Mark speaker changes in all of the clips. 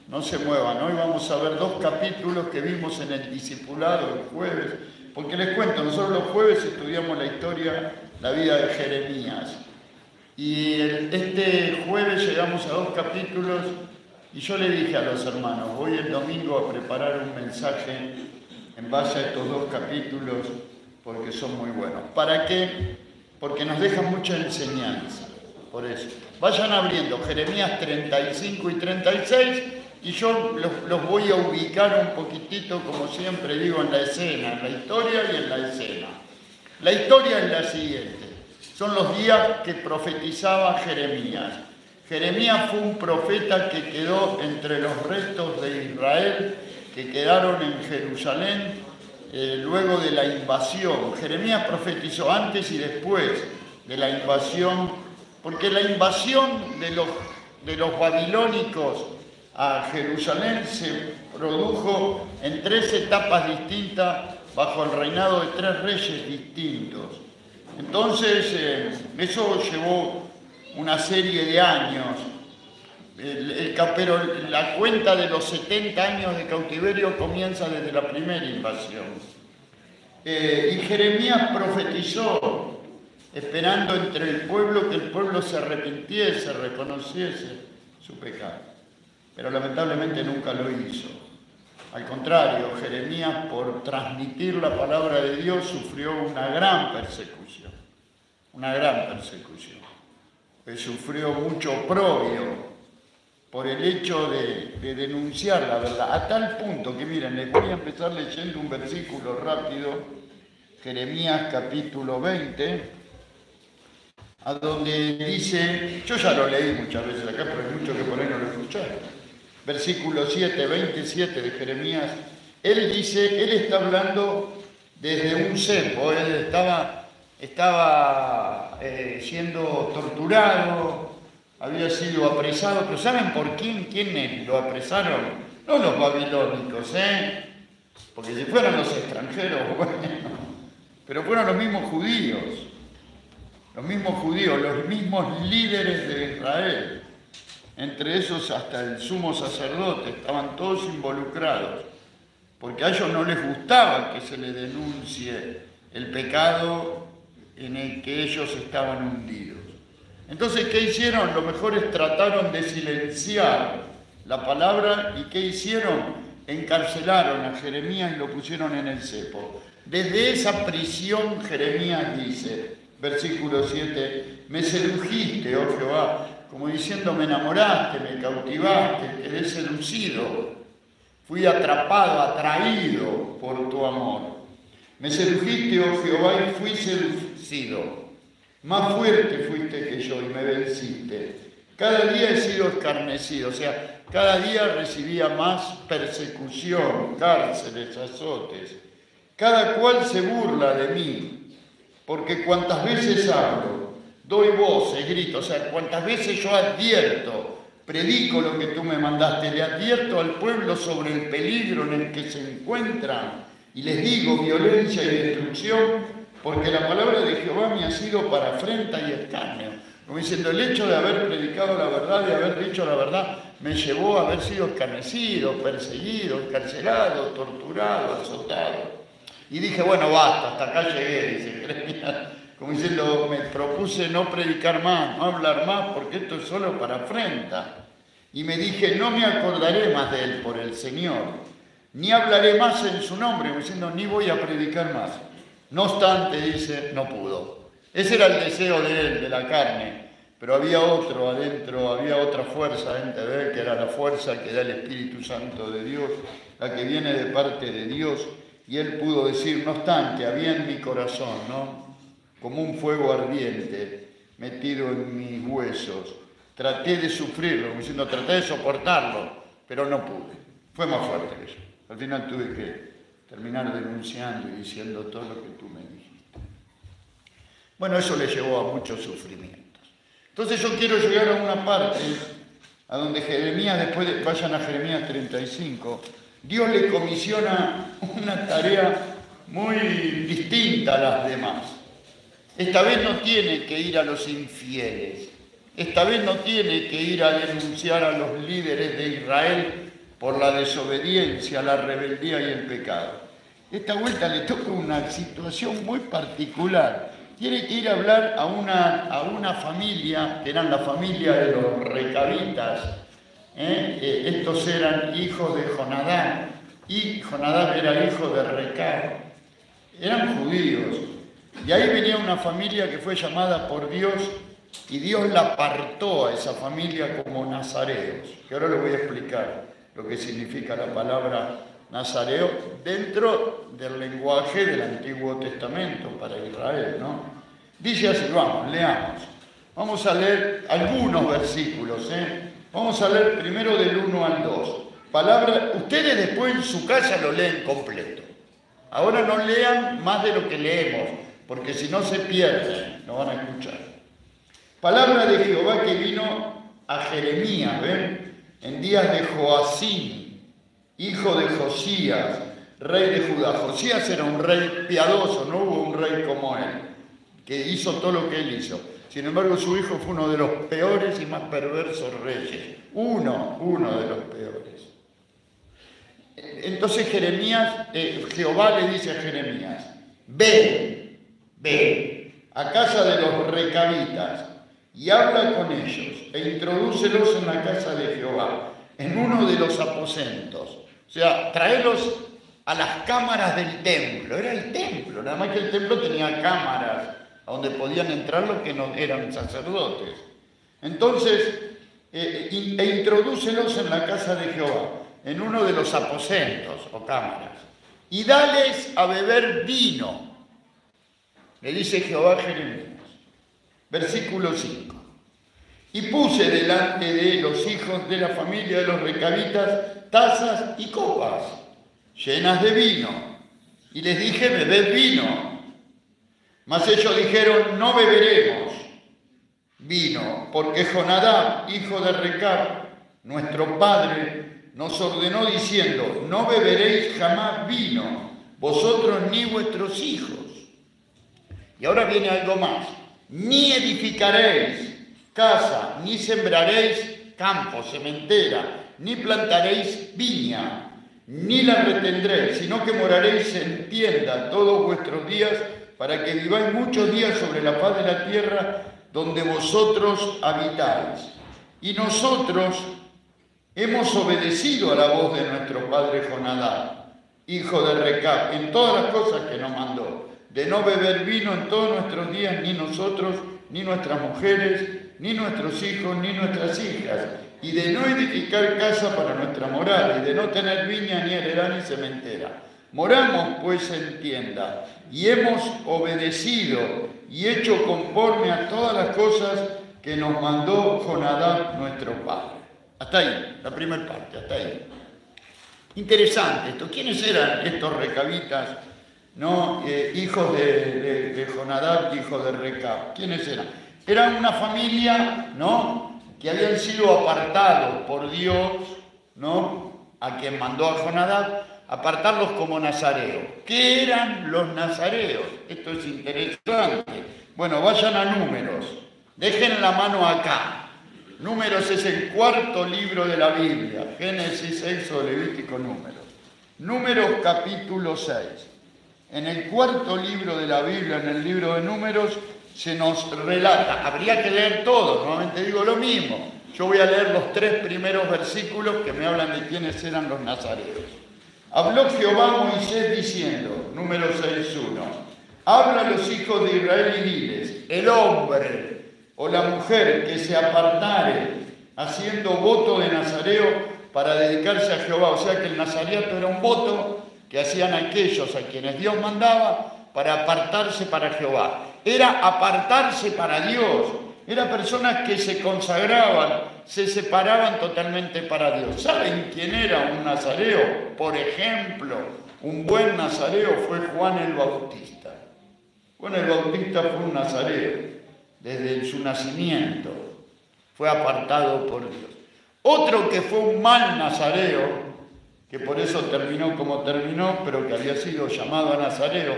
Speaker 1: no se muevan. Hoy vamos a ver 2 capítulos que vimos en el discipulado el jueves, porque les cuento, nosotros los jueves estudiamos la historia, la vida de Jeremías. Y este jueves llegamos a 2 capítulos y yo le dije a los hermanos, voy el domingo a preparar un mensaje en base a estos 2 capítulos porque son muy buenos. ¿Para qué? Porque nos dejan mucha enseñanza. Por eso, vayan abriendo Jeremías 35 y 36 y yo los voy a ubicar un poquitito, como siempre digo, en la escena, en la historia y en la escena. La historia es la siguiente, son los días que profetizaba Jeremías. Jeremías fue un profeta que quedó entre los restos de Israel, que quedaron en Jerusalén luego de la invasión. Jeremías profetizó antes y después de la invasión, porque la invasión de los babilónicos a Jerusalén se produjo en 3 etapas distintas bajo el reinado de 3 reyes distintos. Entonces, eso llevó una serie de años, pero la cuenta de los 70 años de cautiverio comienza desde la primera invasión. Y Jeremías profetizó, esperando entre el pueblo que el pueblo se arrepintiese, reconociese su pecado. Pero lamentablemente nunca lo hizo. Al contrario, Jeremías, por transmitir la palabra de Dios, sufrió una gran persecución. Una gran persecución. Sufrió mucho oprobio por el hecho de denunciar la verdad. A tal punto que, miren, les voy a empezar leyendo un versículo rápido, Jeremías capítulo 20, a donde dice, yo ya lo leí muchas veces acá, pero hay muchos que por ahí no lo escucharon. Versículo 7, 27 de Jeremías, él dice, él está hablando desde un cepo, él estaba siendo torturado, había sido apresado, pero ¿saben por quién? ¿Quiénes lo apresaron? No los babilónicos, porque si fueran los extranjeros, bueno, pero fueron los mismos judíos, los mismos líderes de Israel. Entre esos hasta el sumo sacerdote, estaban todos involucrados, porque a ellos no les gustaba que se les denuncie el pecado en el que ellos estaban hundidos. Entonces, ¿qué hicieron? Lo mejor es trataron de silenciar la palabra, y ¿qué hicieron? Encarcelaron a Jeremías y lo pusieron en el cepo. Desde esa prisión Jeremías dice, versículo 7, me sedujiste, oh Jehová, como diciendo, me enamoraste, me cautivaste, quedé seducido, fui atrapado, atraído por tu amor. Me sedujiste, oh Jehová, y fui seducido. Más fuerte fuiste que yo y me venciste. Cada día he sido escarnecido, o sea, cada día recibía más persecución, cárceles, azotes. Cada cual se burla de mí, porque cuantas veces hablo, doy voces, grito, o sea, cuantas veces yo advierto, predico lo que tú me mandaste, le advierto al pueblo sobre el peligro en el que se encuentran y les digo violencia y destrucción, porque la palabra de Jehová me ha sido para afrenta y escarnio. Como diciendo, el hecho de haber predicado la verdad, de haber dicho la verdad, me llevó a haber sido escarnecido, perseguido, encarcelado, torturado, azotado. Y dije, bueno, basta, hasta acá llegué, dice Jeremías. Como diciendo, me propuse no predicar más, no hablar más, porque esto es solo para afrenta. Y me dije, no me acordaré más de él por el Señor, ni hablaré más en su nombre, como diciendo, ni voy a predicar más. No obstante, dice, no pudo. Ese era el deseo de él, de la carne, pero había otro adentro, había otra fuerza dentro de él, que era la fuerza que da el Espíritu Santo de Dios, la que viene de parte de Dios, y él pudo decir, no obstante, había en mi corazón, ¿no?, como un fuego ardiente metido en mis huesos. Traté de sufrirlo, como diciendo, traté de soportarlo, pero no pude. Fue más fuerte que yo. Al final tuve que terminar denunciando y diciendo todo lo que tú me dijiste. Bueno, eso le llevó a muchos sufrimientos. Entonces yo quiero llegar a una parte a donde Jeremías, vayan a Jeremías 35, Dios le comisiona una tarea muy distinta a las demás. Esta vez no tiene que ir a los infieles, esta vez no tiene que ir a denunciar a los líderes de Israel por la desobediencia, la rebeldía y el pecado. Esta vuelta le toca una situación muy particular. Tiene que ir a hablar a una familia, que eran la familia de los recabitas. Estos eran hijos de Jonadab, y Jonadab era hijo de Recab. Eran judíos. Y ahí venía una familia que fue llamada por Dios, y Dios la apartó a esa familia como nazareos, que ahora les voy a explicar lo que significa la palabra nazareo dentro del lenguaje del Antiguo Testamento para Israel, ¿no? Dice así, vamos, leamos. Vamos a leer algunos versículos, Vamos a leer primero del 1 al 2. Ustedes después en su casa lo leen completo. Ahora no lean más de lo que leemos, porque si no se pierden, no van a escuchar. Palabra de Jehová que vino a Jeremías, ¿ven? En días de Joacim, hijo de Josías, rey de Judá. Josías era un rey piadoso, no hubo un rey como él, que hizo todo lo que él hizo. Sin embargo, su hijo fue uno de los peores y más perversos reyes. Uno de los peores. Entonces Jehová le dice a Jeremías, ve a casa de los recabitas y habla con ellos e introdúcelos en la casa de Jehová, en uno de los aposentos. O sea, traelos a las cámaras del templo. Era el templo, nada más que el templo tenía cámaras a donde podían entrar los que no eran sacerdotes. Entonces, introdúcelos en la casa de Jehová, en uno de los aposentos o cámaras, y dales a beber vino, le dice Jehová a Jeremías. Versículo 5. Y puse delante de los hijos de la familia de los recabitas tazas y copas llenas de vino, y les dije, bebed vino. Mas ellos dijeron, no beberemos vino, porque Jonadab, hijo de Recab, nuestro padre, nos ordenó diciendo, no beberéis jamás vino, vosotros ni vuestros hijos. Y ahora viene algo más. Ni edificaréis casa, ni sembraréis campo, sementera, ni plantaréis viña, ni la retendréis, sino que moraréis en tienda todos vuestros días, para que viváis muchos días sobre la faz de la tierra donde vosotros habitáis. Y nosotros hemos obedecido a la voz de nuestro padre Jonadab, hijo de Recab, en todas las cosas que nos mandó, de no beber vino en todos nuestros días, ni nosotros, ni nuestras mujeres, ni nuestros hijos, ni nuestras hijas, y de no edificar casa para nuestra morada, y de no tener viña, ni heredad, ni sementera. Moramos pues en tienda, y hemos obedecido y hecho conforme a todas las cosas que nos mandó Jonadab nuestro padre. Hasta ahí, la primera parte, hasta ahí. Interesante esto. ¿Quiénes eran estos recabitas? ¿No? Hijos de Jonadab, hijo de Recab. ¿Quiénes eran? Eran una familia, ¿no?, que habían sido apartados por Dios, ¿no?, a quien mandó a Jonadab, apartarlos como nazareos. ¿Qué eran los nazareos? Esto es interesante. Bueno, vayan a Números. Dejen la mano acá. Números es el cuarto libro de la Biblia. Génesis, Éxodo, Levítico, Números. Números capítulo 6. En el cuarto libro de la Biblia, en el libro de Números, se nos relata. Habría que leer todo, nuevamente digo lo mismo. Yo voy a leer los 3 primeros versículos que me hablan de quiénes eran los nazareos. Habló Jehová a Moisés diciendo, Números 6:1, habla a los hijos de Israel y diles, el hombre o la mujer que se apartare haciendo voto de nazareo para dedicarse a Jehová. O sea que el nazareato era un voto que hacían aquellos a quienes Dios mandaba para apartarse para Jehová. Era apartarse para Dios. Eran personas que se consagraban, se separaban totalmente para Dios. ¿Saben quién era un nazareo? Por ejemplo, un buen nazareo fue Juan el Bautista. Juan el Bautista fue un nazareo. Desde su nacimiento fue apartado por Dios. Otro que fue un mal nazareo, que por eso terminó como terminó, pero que había sido llamado a nazareo,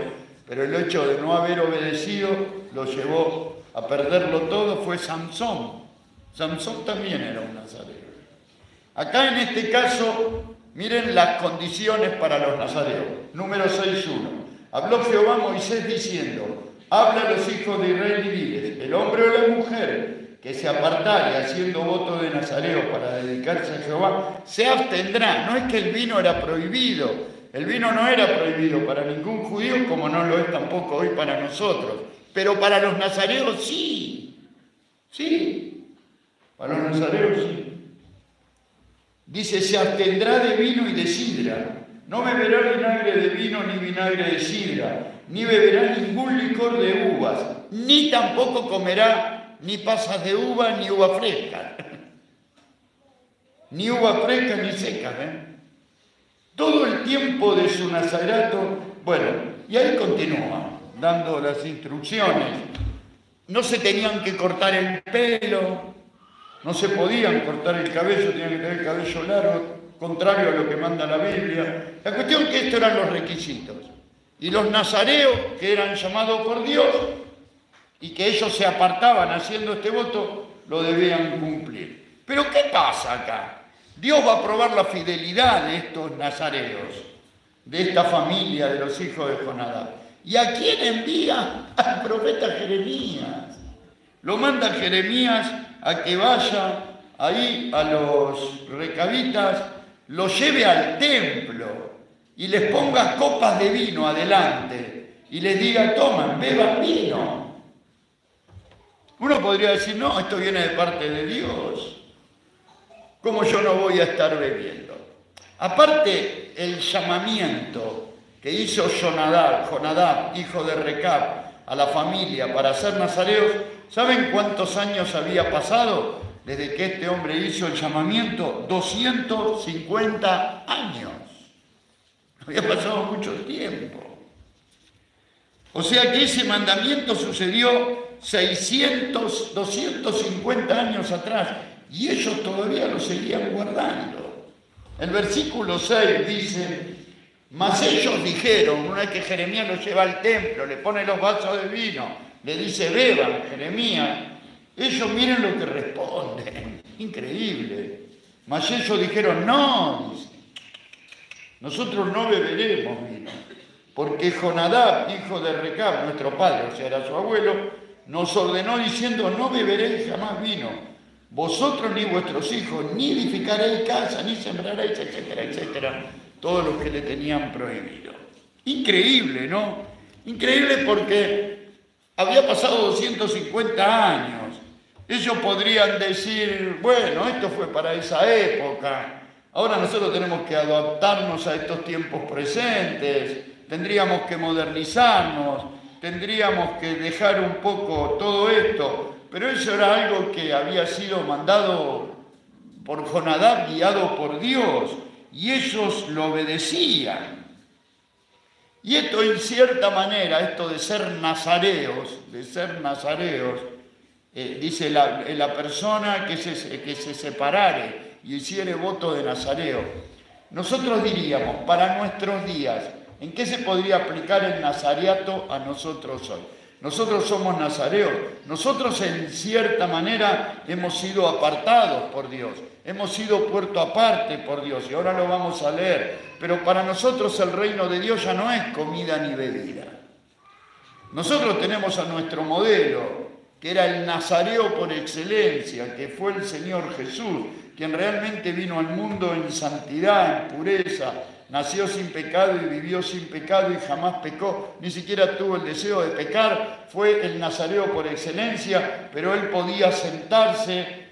Speaker 1: pero el hecho de no haber obedecido lo llevó a perderlo todo, fue Samsón. Samsón también era un nazareo. Acá en este caso, miren las condiciones para los nazareos. Número 6.1. Habló Jehová a Moisés diciendo: habla a los hijos de Israel y diles: el hombre o la mujer que se apartare haciendo voto de nazareo para dedicarse a Jehová, se abstendrá. No es que el vino era prohibido. El vino no era prohibido para ningún judío, como no lo es tampoco hoy para nosotros. Pero para los nazareos sí. Sí. Para los nazareos sí. Dice: se abstendrá de vino y de sidra. No beberá vinagre de vino ni vinagre de sidra, ni beberá ningún licor de uvas, ni tampoco comerá ni pasas de uva ni uva fresca. Ni uva fresca ni seca, Todo el tiempo de su nazarato. Bueno, y ahí continúa dando las instrucciones. No se tenían que cortar el pelo, no se podían cortar el cabello, tenían que tener el cabello largo, contrario a lo que manda la Biblia. La cuestión es que estos eran los requisitos. Y los nazareos, que eran llamados por Dios, y que ellos se apartaban haciendo este voto, lo debían cumplir. Pero ¿qué pasa acá? Dios va a probar la fidelidad de estos nazareos, de esta familia de los hijos de Jonadab. ¿Y a quién envía? Al profeta Jeremías. Lo manda Jeremías a que vaya ahí a los recabitas, los lleve al templo y les ponga copas de vino adelante y les diga: toman, beban vino. Uno podría decir: no, esto viene de parte de Dios. ¿Cómo yo no voy a estar bebiendo? Aparte, el llamamiento que hizo Jonadab, hijo de Recab, a la familia para ser nazareos, ¿saben cuántos años había pasado desde que este hombre hizo el llamamiento? 250 años. Había pasado mucho tiempo. O sea que ese mandamiento sucedió 250 años atrás y ellos todavía lo seguían guardando. El versículo 6 dice: mas ellos dijeron, una vez que Jeremías los lleva al templo, le pone los vasos de vino, le dice: beban, Jeremías. Ellos miren lo que responden. Increíble. Mas ellos dijeron: no, dice, nosotros no beberemos vino, porque Jonadab, hijo de Recab, nuestro padre, o sea, era su abuelo, nos ordenó diciendo: no beberéis jamás vino, vosotros ni vuestros hijos, ni edificaréis casa, ni sembraréis, etcétera, etcétera. Todos los que le tenían prohibido. Increíble, ¿no? Increíble porque había pasado 250 años. Ellos podrían decir: bueno, esto fue para esa época, ahora nosotros tenemos que adaptarnos a estos tiempos presentes, tendríamos que modernizarnos, tendríamos que dejar un poco todo esto. Pero eso era algo que había sido mandado por Jonadab, guiado por Dios, y ellos lo obedecían. Y esto, en cierta manera, esto de ser nazareos, dice la persona que se separare y hiciere voto de nazareo. Nosotros diríamos, para nuestros días, ¿en qué se podría aplicar el nazareato a nosotros hoy? Nosotros somos nazareos. Nosotros, en cierta manera, hemos sido apartados por Dios. Hemos sido puerto aparte por Dios. Y ahora lo vamos a leer. Pero para nosotros el reino de Dios ya no es comida ni bebida. Nosotros tenemos a nuestro modelo, que era el nazareo por excelencia, que fue el Señor Jesús, quien realmente vino al mundo en santidad, en pureza, nació sin pecado y vivió sin pecado y jamás pecó, ni siquiera tuvo el deseo de pecar, fue el nazareo por excelencia, pero él podía sentarse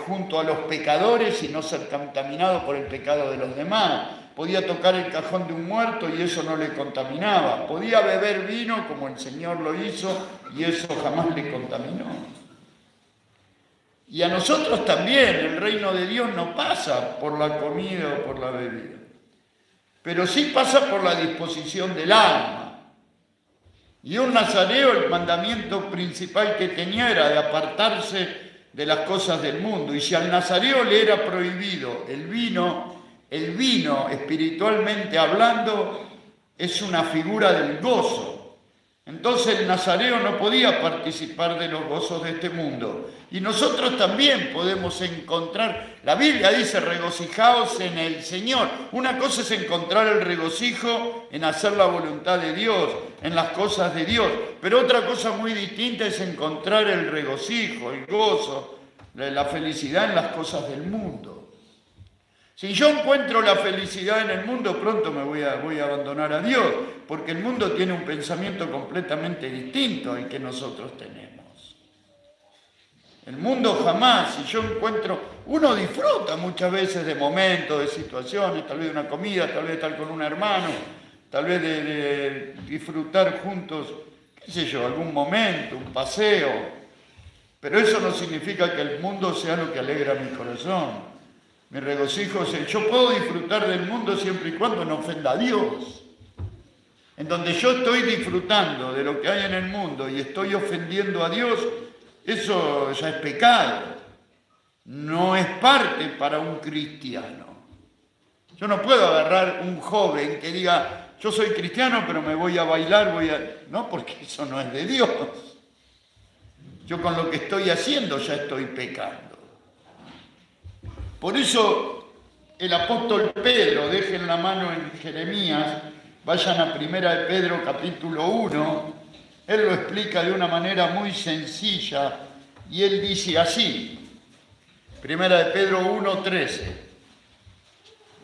Speaker 1: junto a los pecadores y no ser contaminado por el pecado de los demás. Podía tocar el cajón de un muerto y eso no le contaminaba. Podía beber vino como el Señor lo hizo y eso jamás le contaminó. Y a nosotros también el reino de Dios no pasa por la comida o por la bebida, pero sí pasa por la disposición del alma. Y un nazareo, el mandamiento principal que tenía era de apartarse de las cosas del mundo. Y si al nazareo le era prohibido el vino espiritualmente hablando es una figura del gozo. Entonces el nazareo no podía participar de los gozos de este mundo. Y nosotros también podemos encontrar, la Biblia dice regocijaos en el Señor. Una cosa es encontrar el regocijo en hacer la voluntad de Dios, en las cosas de Dios. Pero otra cosa muy distinta es encontrar el regocijo, el gozo, la felicidad en las cosas del mundo. Si yo encuentro la felicidad en el mundo, pronto me voy a abandonar a Dios, porque el mundo tiene un pensamiento completamente distinto al que nosotros tenemos. El mundo jamás, si yo encuentro, uno disfruta muchas veces de momentos, de situaciones, tal vez de una comida, tal vez de estar con un hermano, tal vez de disfrutar juntos, qué sé yo, algún momento, un paseo, pero eso no significa que el mundo sea lo que alegra mi corazón. Mi regocijo es yo puedo disfrutar del mundo siempre y cuando no ofenda a Dios. En donde yo estoy disfrutando de lo que hay en el mundo y estoy ofendiendo a Dios, eso ya es pecado. No es parte para un cristiano. Yo no puedo agarrar un joven que diga, yo soy cristiano pero me voy a bailar, no, porque eso no es de Dios. Yo con lo que estoy haciendo ya estoy pecando. Por eso el apóstol Pedro, dejen la mano en Jeremías, vayan a 1 de Pedro capítulo 1, él lo explica de una manera muy sencilla y él dice así, 1 de Pedro 1:13,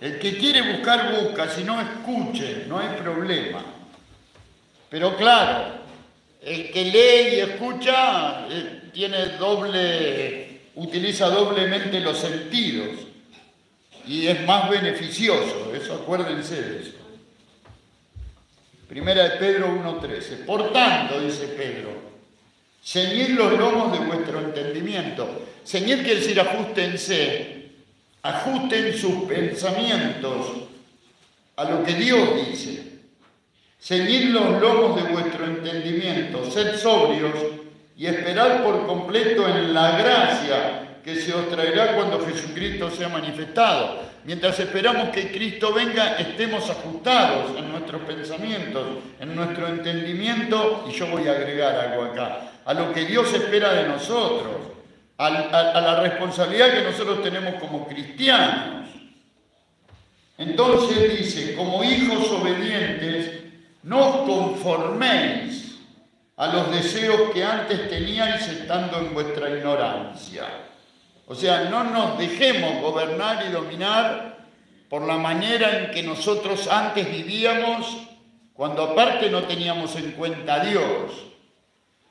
Speaker 1: el que quiere buscar, busca, si no escuche, no hay problema. Pero claro, el que lee y escucha utiliza doblemente los sentidos y es más beneficioso, eso acuérdense de eso. 1 de Pedro 1:13. Por tanto, dice Pedro, ceñid los lomos de vuestro entendimiento. Ceñid quiere decir ajústense, ajusten sus pensamientos a lo que Dios dice. Ceñid los lomos de vuestro entendimiento, sed sobrios y esperad por completo en la gracia que se os traerá cuando Jesucristo sea manifestado. Mientras esperamos que Cristo venga, estemos ajustados en nuestros pensamientos, en nuestro entendimiento, y yo voy a agregar algo acá, a lo que Dios espera de nosotros, a la responsabilidad que nosotros tenemos como cristianos. Entonces dice, como hijos obedientes, no os conforméis a los deseos que antes teníais estando en vuestra ignorancia. O sea, no nos dejemos gobernar y dominar por la manera en que nosotros antes vivíamos, cuando aparte no teníamos en cuenta a Dios,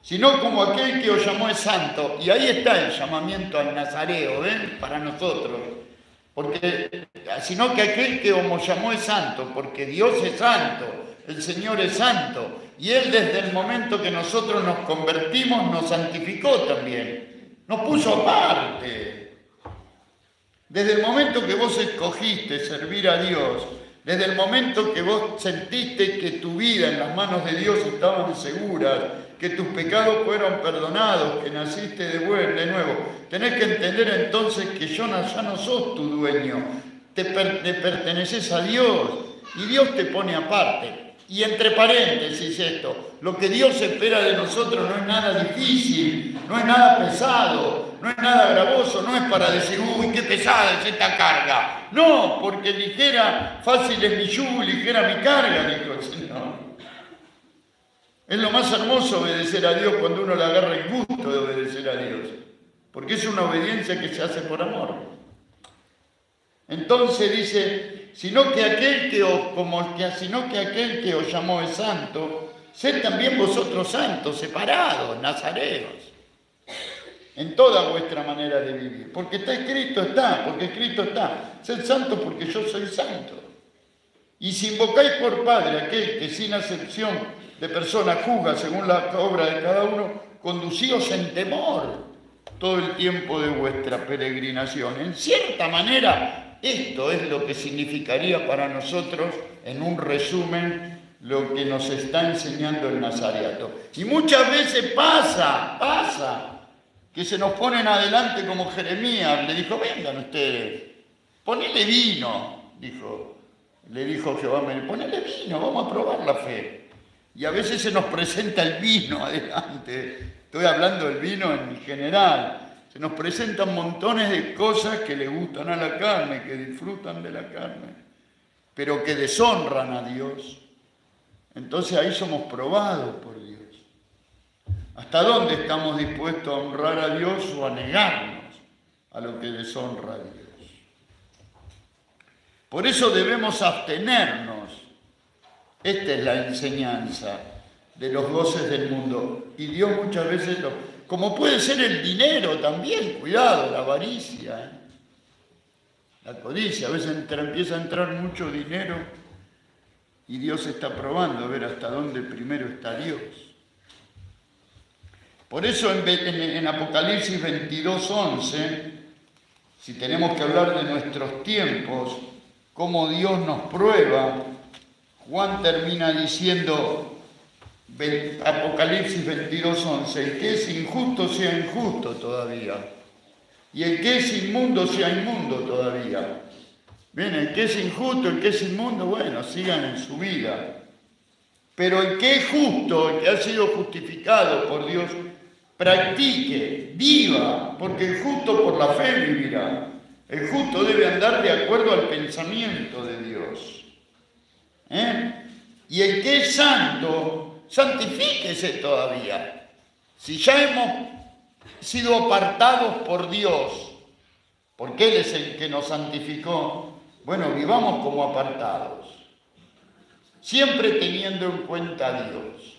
Speaker 1: sino como aquel que os llamó es santo. Y ahí está el llamamiento al nazareo, para nosotros. Sino que aquel que os llamó es santo, porque Dios es santo, el Señor es santo. Y Él desde el momento que nosotros nos convertimos nos santificó también, nos puso aparte. Desde el momento que vos escogiste servir a Dios, desde el momento que vos sentiste que tu vida en las manos de Dios estaban seguras, que tus pecados fueron perdonados, que naciste de nuevo, tenés que entender entonces que ya no sos tu dueño, te perteneces a Dios y Dios te pone aparte. Y entre paréntesis esto, lo que Dios espera de nosotros no es nada difícil, no es nada pesado, no es nada gravoso, no es para decir, uy, qué pesada es esta carga. No, porque fácil es mi yugo y ligera mi carga, dijo el Señor. Es lo más hermoso obedecer a Dios cuando uno le agarra el gusto de obedecer a Dios, porque es una obediencia que se hace por amor. Entonces dice, sino que aquel que os llamó es santo, sed también vosotros santos, separados, nazareos, en toda vuestra manera de vivir. Porque está escrito, porque Cristo está. Sed santos porque yo soy santo. Y si invocáis por Padre aquel que sin acepción de persona juzga según la obra de cada uno, conducíos en temor todo el tiempo de vuestra peregrinación. En cierta manera, esto es lo que significaría para nosotros, en un resumen, lo que nos está enseñando el nazareato. Y muchas veces pasa, que se nos ponen adelante como Jeremías. Le dijo, vengan ustedes, ponele vino, le dijo Jehová, ponele vino, vamos a probar la fe. Y a veces se nos presenta el vino adelante. Estoy hablando del vino en general. Se nos presentan montones de cosas que le gustan a la carne, que disfrutan de la carne, pero que deshonran a Dios. Entonces ahí somos probados por Dios. ¿Hasta dónde estamos dispuestos a honrar a Dios o a negarnos a lo que deshonra a Dios? Por eso debemos abstenernos. Esta es la enseñanza de los goces del mundo. Y Dios muchas veces, como puede ser el dinero también, cuidado, la avaricia, la codicia. A veces empieza a entrar mucho dinero y Dios está probando a ver hasta dónde primero está Dios. Por eso en Apocalipsis 22:11, si tenemos que hablar de nuestros tiempos, cómo Dios nos prueba, Juan termina diciendo, Apocalipsis 22:11, el que es injusto sea injusto todavía, y el que es inmundo sea inmundo todavía. Bien, el que es injusto, el que es inmundo, bueno, sigan en su vida. Pero el que es justo, el que ha sido justificado por Dios, practique, viva, porque el justo por la fe vivirá. El justo debe andar de acuerdo al pensamiento de Dios. Y el que es santo, santifíquese todavía. Si ya hemos sido apartados por Dios, porque Él es el que nos santificó, bueno, vivamos como apartados, siempre teniendo en cuenta a Dios.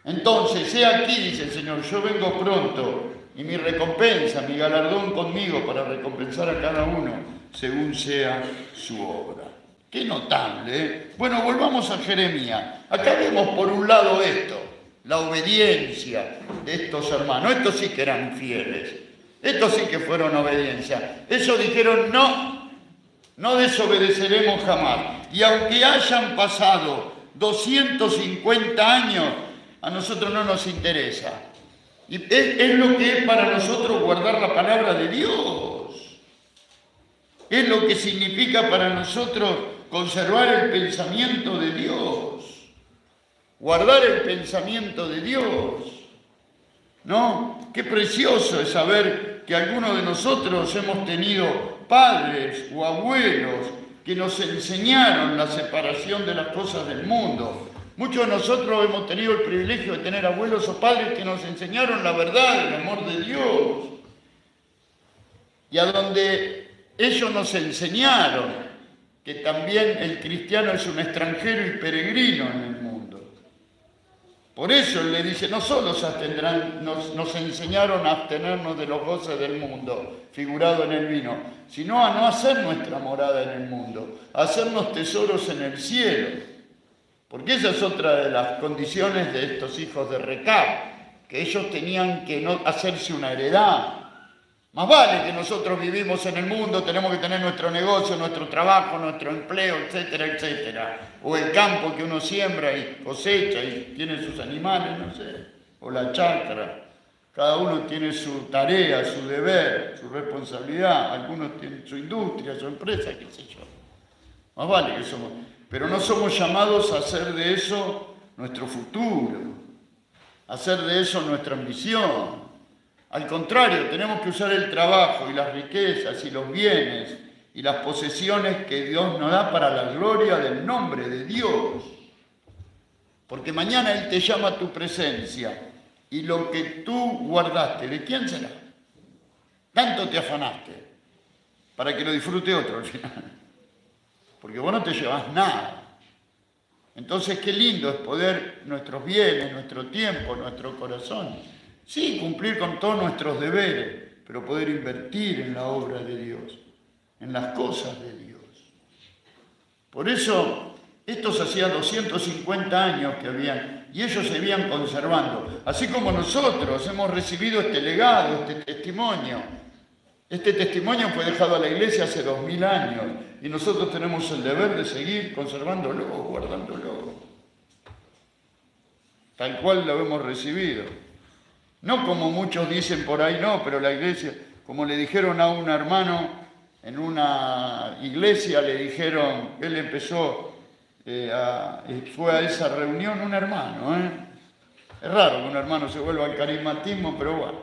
Speaker 1: Entonces, he aquí, dice el Señor, yo vengo pronto, y mi recompensa, mi galardón conmigo para recompensar a cada uno según sea su obra. Qué notable, ¿eh? Bueno, volvamos a Jeremías. Acá vemos por un lado esto, la obediencia de estos hermanos. Estos sí que eran fieles, estos sí que fueron obediencia. Ellos dijeron, no desobedeceremos jamás. Y aunque hayan pasado 250 años, a nosotros no nos interesa. Y es lo que es para nosotros guardar la palabra de Dios. Es lo que significa para nosotros conservar el pensamiento de Dios. Guardar el pensamiento de Dios. ¿No? Qué precioso es saber que algunos de nosotros hemos tenido padres o abuelos que nos enseñaron la separación de las cosas del mundo. Muchos de nosotros hemos tenido el privilegio de tener abuelos o padres que nos enseñaron la verdad, el amor de Dios. Y a donde ellos nos enseñaron que también el cristiano es un extranjero y peregrino en el mundo. Por eso él le dice, no solo nos enseñaron a abstenernos de los goces del mundo, figurado en el vino, sino a no hacer nuestra morada en el mundo, a hacernos tesoros en el cielo. Porque esa es otra de las condiciones de estos hijos de Recab, que ellos tenían que no hacerse una heredad. Más vale que nosotros vivimos en el mundo, tenemos que tener nuestro negocio, nuestro trabajo, nuestro empleo, etcétera, etcétera. O el campo que uno siembra y cosecha y tiene sus animales, no sé, o la chacra. Cada uno tiene su tarea, su deber, su responsabilidad. Algunos tienen su industria, su empresa, qué sé yo. Más vale que somos... Pero no somos llamados a hacer de eso nuestro futuro, a hacer de eso nuestra ambición. Al contrario, tenemos que usar el trabajo y las riquezas y los bienes y las posesiones que Dios nos da para la gloria del nombre de Dios. Porque mañana Él te llama a tu presencia y lo que tú guardaste, ¿de quién será? Tanto te afanaste para que lo disfrute otro al final. Porque vos no te llevas nada. Entonces qué lindo es poder nuestros bienes, nuestro tiempo, nuestro corazón, sí, cumplir con todos nuestros deberes, pero poder invertir en la obra de Dios, en las cosas de Dios. Por eso, estos hacían 250 años que habían, y ellos se iban conservando. Así como nosotros hemos recibido este legado, este testimonio. Este testimonio fue dejado a la iglesia hace 2000 años y nosotros tenemos el deber de seguir conservándolo, guardándolo, tal cual lo hemos recibido. No como muchos dicen por ahí, no, pero la iglesia, como le dijeron a un hermano en una iglesia, le dijeron, él empezó fue a esa reunión un hermano. Es raro que un hermano se vuelva al carismatismo, pero bueno,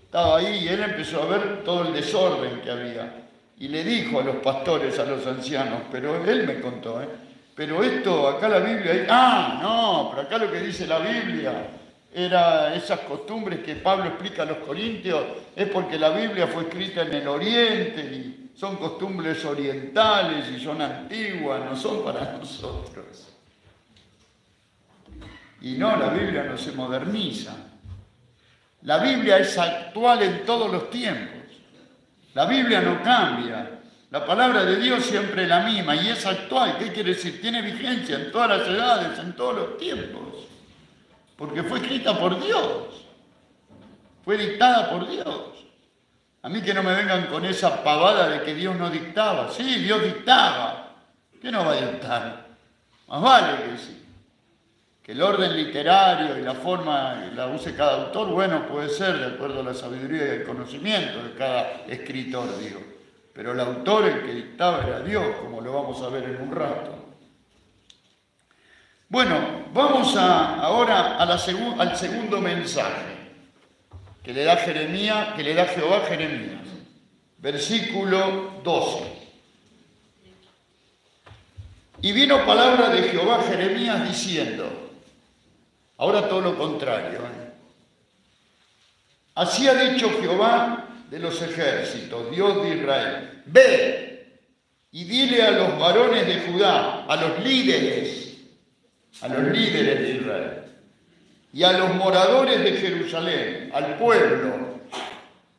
Speaker 1: estaba ahí y él empezó a ver todo el desorden que había. Y le dijo a los pastores, a los ancianos, pero él me contó, pero esto, acá la Biblia, no, pero acá lo que dice la Biblia era esas costumbres que Pablo explica a los corintios, es porque la Biblia fue escrita en el Oriente y son costumbres orientales y son antiguas, no son para nosotros. Y no, la Biblia no se moderniza. La Biblia es actual en todos los tiempos. La Biblia no cambia. La palabra de Dios siempre es la misma y es actual. ¿Qué quiere decir? Tiene vigencia en todas las edades, en todos los tiempos. Porque fue escrita por Dios. Fue dictada por Dios. A mí que no me vengan con esa pavada de que Dios no dictaba. Sí, Dios dictaba. ¿Qué no va a dictar? Más vale que sí. Que el orden literario y la forma la use cada autor, bueno, puede ser de acuerdo a la sabiduría y el conocimiento de cada escritor, digo. Pero el autor, el que dictaba, era Dios, como lo vamos a ver en un rato. Bueno, vamos ahora al segundo mensaje que le da Jehová a Jeremías. Versículo 12. Y vino palabra de Jehová a Jeremías diciendo, ahora todo lo contrario. Así ha dicho Jehová de los ejércitos, Dios de Israel. Ve y dile a los varones de Judá, a los líderes de Israel, y a los moradores de Jerusalén, al pueblo,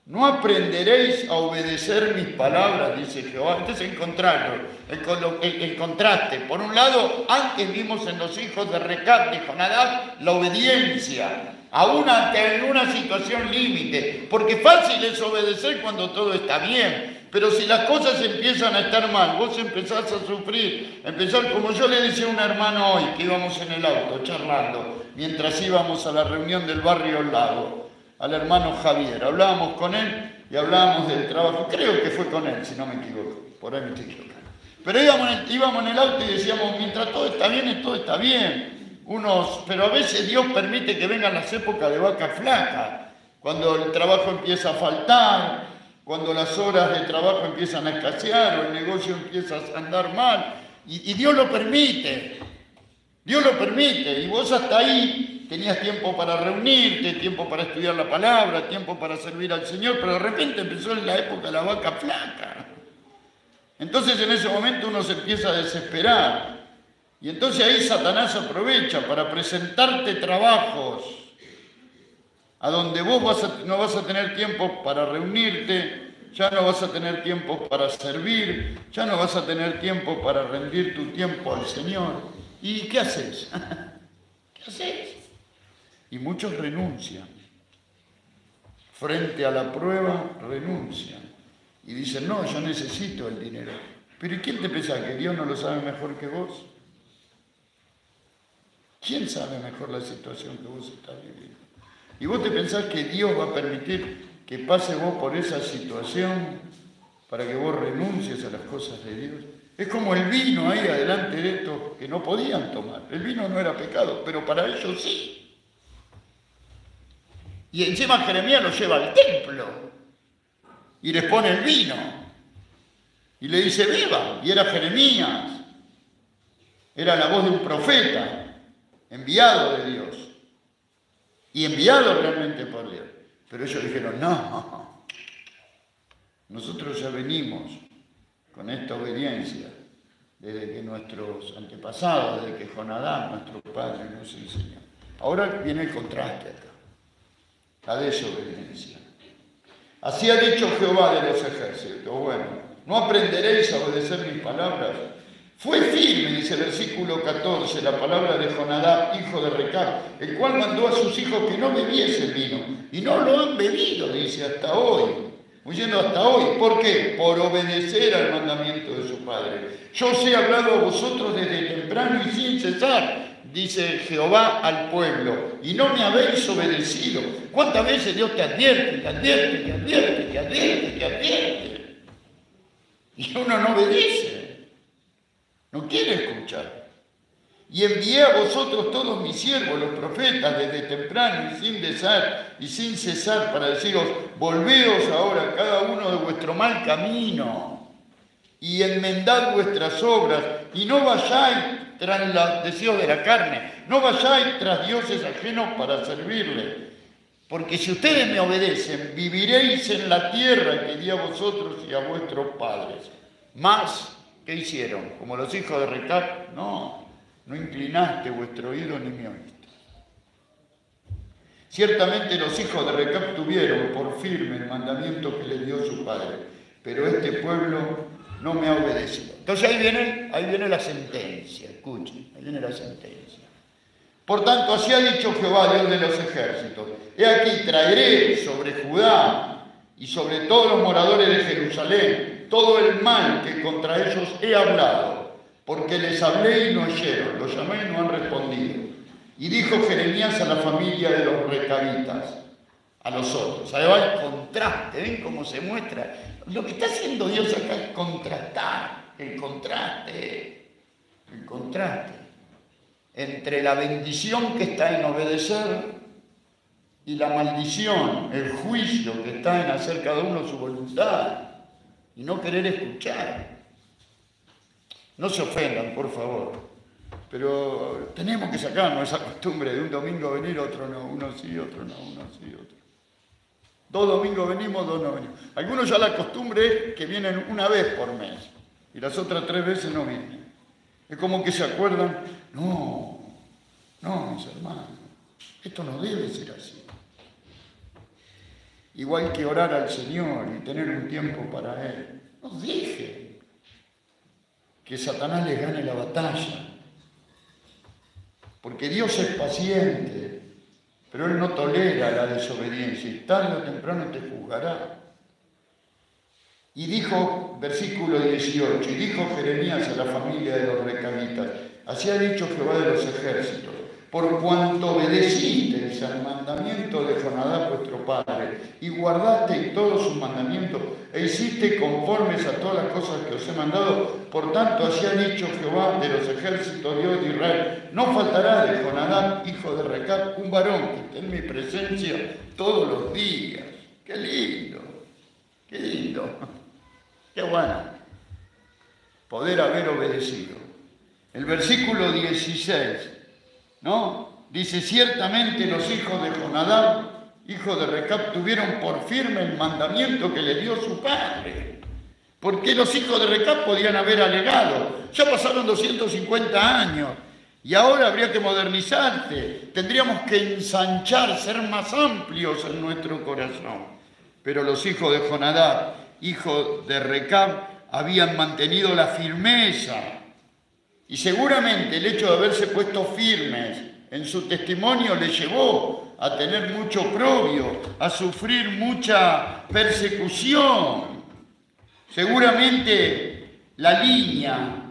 Speaker 1: ¿no aprenderéis a obedecer mis palabras? Dice Jehová. Este es el contrario, el contraste. Por un lado, antes vimos en los hijos de Recab, de Jonadab, la obediencia, aún ante una situación límite, porque fácil es obedecer cuando todo está bien, pero si las cosas empiezan a estar mal, vos empezás a sufrir, como yo le decía a un hermano hoy, que íbamos en el auto charlando, mientras íbamos a la reunión del barrio Lago, al hermano Javier, hablábamos con él y hablábamos del trabajo, creo que fue con él, si no me equivoco, por ahí me estoy equivocando, pero íbamos en el auto y decíamos, mientras todo está bien, pero a veces Dios permite que vengan las épocas de vaca flaca, cuando el trabajo empieza a faltar, cuando las horas de trabajo empiezan a escasear o el negocio empieza a andar mal, y Dios lo permite, y vos hasta ahí tenías tiempo para reunirte, tiempo para estudiar la palabra, tiempo para servir al Señor, pero de repente empezó la época de la vaca flaca. Entonces en ese momento uno se empieza a desesperar, y entonces ahí Satanás aprovecha para presentarte trabajos a donde vos no vas a tener tiempo para reunirte, ya no vas a tener tiempo para servir, ya no vas a tener tiempo para rendir tu tiempo al Señor. ¿Y qué haces? ¿Qué haces? Y muchos renuncian. Frente a la prueba, renuncian. Y dicen, no, yo necesito el dinero. Pero ¿y quién te piensa que Dios no lo sabe mejor que vos? ¿Quién sabe mejor la situación que vos estás viviendo? ¿Y vos te pensás que Dios va a permitir que pase vos por esa situación para que vos renuncies a las cosas de Dios? Es como el vino ahí adelante de estos que no podían tomar. El vino no era pecado, pero para ellos sí. Y encima Jeremías lo lleva al templo y les pone el vino y le dice beba. Y era Jeremías, era la voz de un profeta enviado de Dios. Y enviado realmente por Dios. Pero ellos dijeron, no, nosotros ya venimos con esta obediencia desde que nuestros antepasados, desde que Jonadab, nuestro padre, nos enseñó. Ahora viene el contraste acá, la desobediencia. Así ha dicho Jehová de los ejércitos. Bueno, ¿no aprenderéis a obedecer mis palabras? Fue firme, dice el versículo 14, la palabra de Jonadab, hijo de Recab, el cual mandó a sus hijos que no bebiesen vino, y no lo han bebido, dice, hasta hoy. Huyendo hasta hoy. ¿Por qué? Por obedecer al mandamiento de su padre. Yo os he hablado a vosotros desde temprano y sin cesar, dice Jehová al pueblo, y no me habéis obedecido. ¿Cuántas veces Dios te advierte, te advierte, te advierte, te advierte, te advierte? Y uno no obedece. No quiere escuchar. Y envié a vosotros todos mis siervos, los profetas, desde temprano y sin cesar, para deciros, volveos ahora cada uno de vuestro mal camino y enmendad vuestras obras, y no vayáis tras los deseos de la carne, no vayáis tras dioses ajenos para servirle. Porque si ustedes me obedecen, viviréis en la tierra que di a vosotros y a vuestros padres. Más, ¿qué hicieron? Como los hijos de Recab, no inclinaste vuestro oído ni me oíste. Ciertamente los hijos de Recab tuvieron por firme el mandamiento que les dio su padre, pero este pueblo no me ha obedecido. Entonces ahí viene la sentencia, escuchen, ahí viene la sentencia. Por tanto, así ha dicho Jehová, Dios de los ejércitos: he aquí, traeré sobre Judá y sobre todos los moradores de Jerusalén todo el mal que contra ellos he hablado, porque les hablé y no oyeron, los llamé y no han respondido. Y dijo Jeremías a la familia de los recabitas, a los otros. Ahí va el contraste, ¿ven cómo se muestra? Lo que está haciendo Dios acá es contrastar, el contraste entre la bendición que está en obedecer y la maldición, el juicio que está en hacer cada uno su voluntad y no querer escuchar. No se ofendan, por favor, pero tenemos que sacarnos esa costumbre de un domingo venir, otro no, uno sí, otro no, uno sí, otro. 2 domingos venimos, 2 no venimos. Algunos ya la costumbre es que vienen una vez por mes y las otras 3 veces no vienen. Es como que se acuerdan, no, mis hermanos, esto no debe ser así. Igual que orar al Señor y tener un tiempo para Él. No dejen que Satanás les gane la batalla. Porque Dios es paciente, pero Él no tolera la desobediencia y tarde o temprano te juzgará. Y dijo, versículo 18, y dijo Jeremías a la familia de los recabitas: así ha dicho Jehová de los ejércitos, por cuanto obedecisteis al mandamiento de Jonadab vuestro padre, y guardasteis todos sus mandamientos, e hicisteis conformes a todas las cosas que os he mandado, por tanto así ha dicho Jehová de los ejércitos, Dios de Israel: no faltará de Jonadab, hijo de Recab, un varón que esté en mi presencia todos los días. ¡Qué lindo! ¡Qué lindo! ¡Qué bueno! Poder haber obedecido. El versículo 16, ¿no? Dice: ciertamente los hijos de Jonadab, hijo de Recab, tuvieron por firme el mandamiento que le dio su padre. ¿Por qué los hijos de Recab podían haber alegado? Ya pasaron 250 años y ahora habría que modernizarse. Tendríamos que ensanchar, ser más amplios en nuestro corazón. Pero los hijos de Jonadab, hijo de Recab, habían mantenido la firmeza. Y seguramente el hecho de haberse puesto firmes en su testimonio les llevó a tener mucho oprobio, a sufrir mucha persecución. Seguramente la línea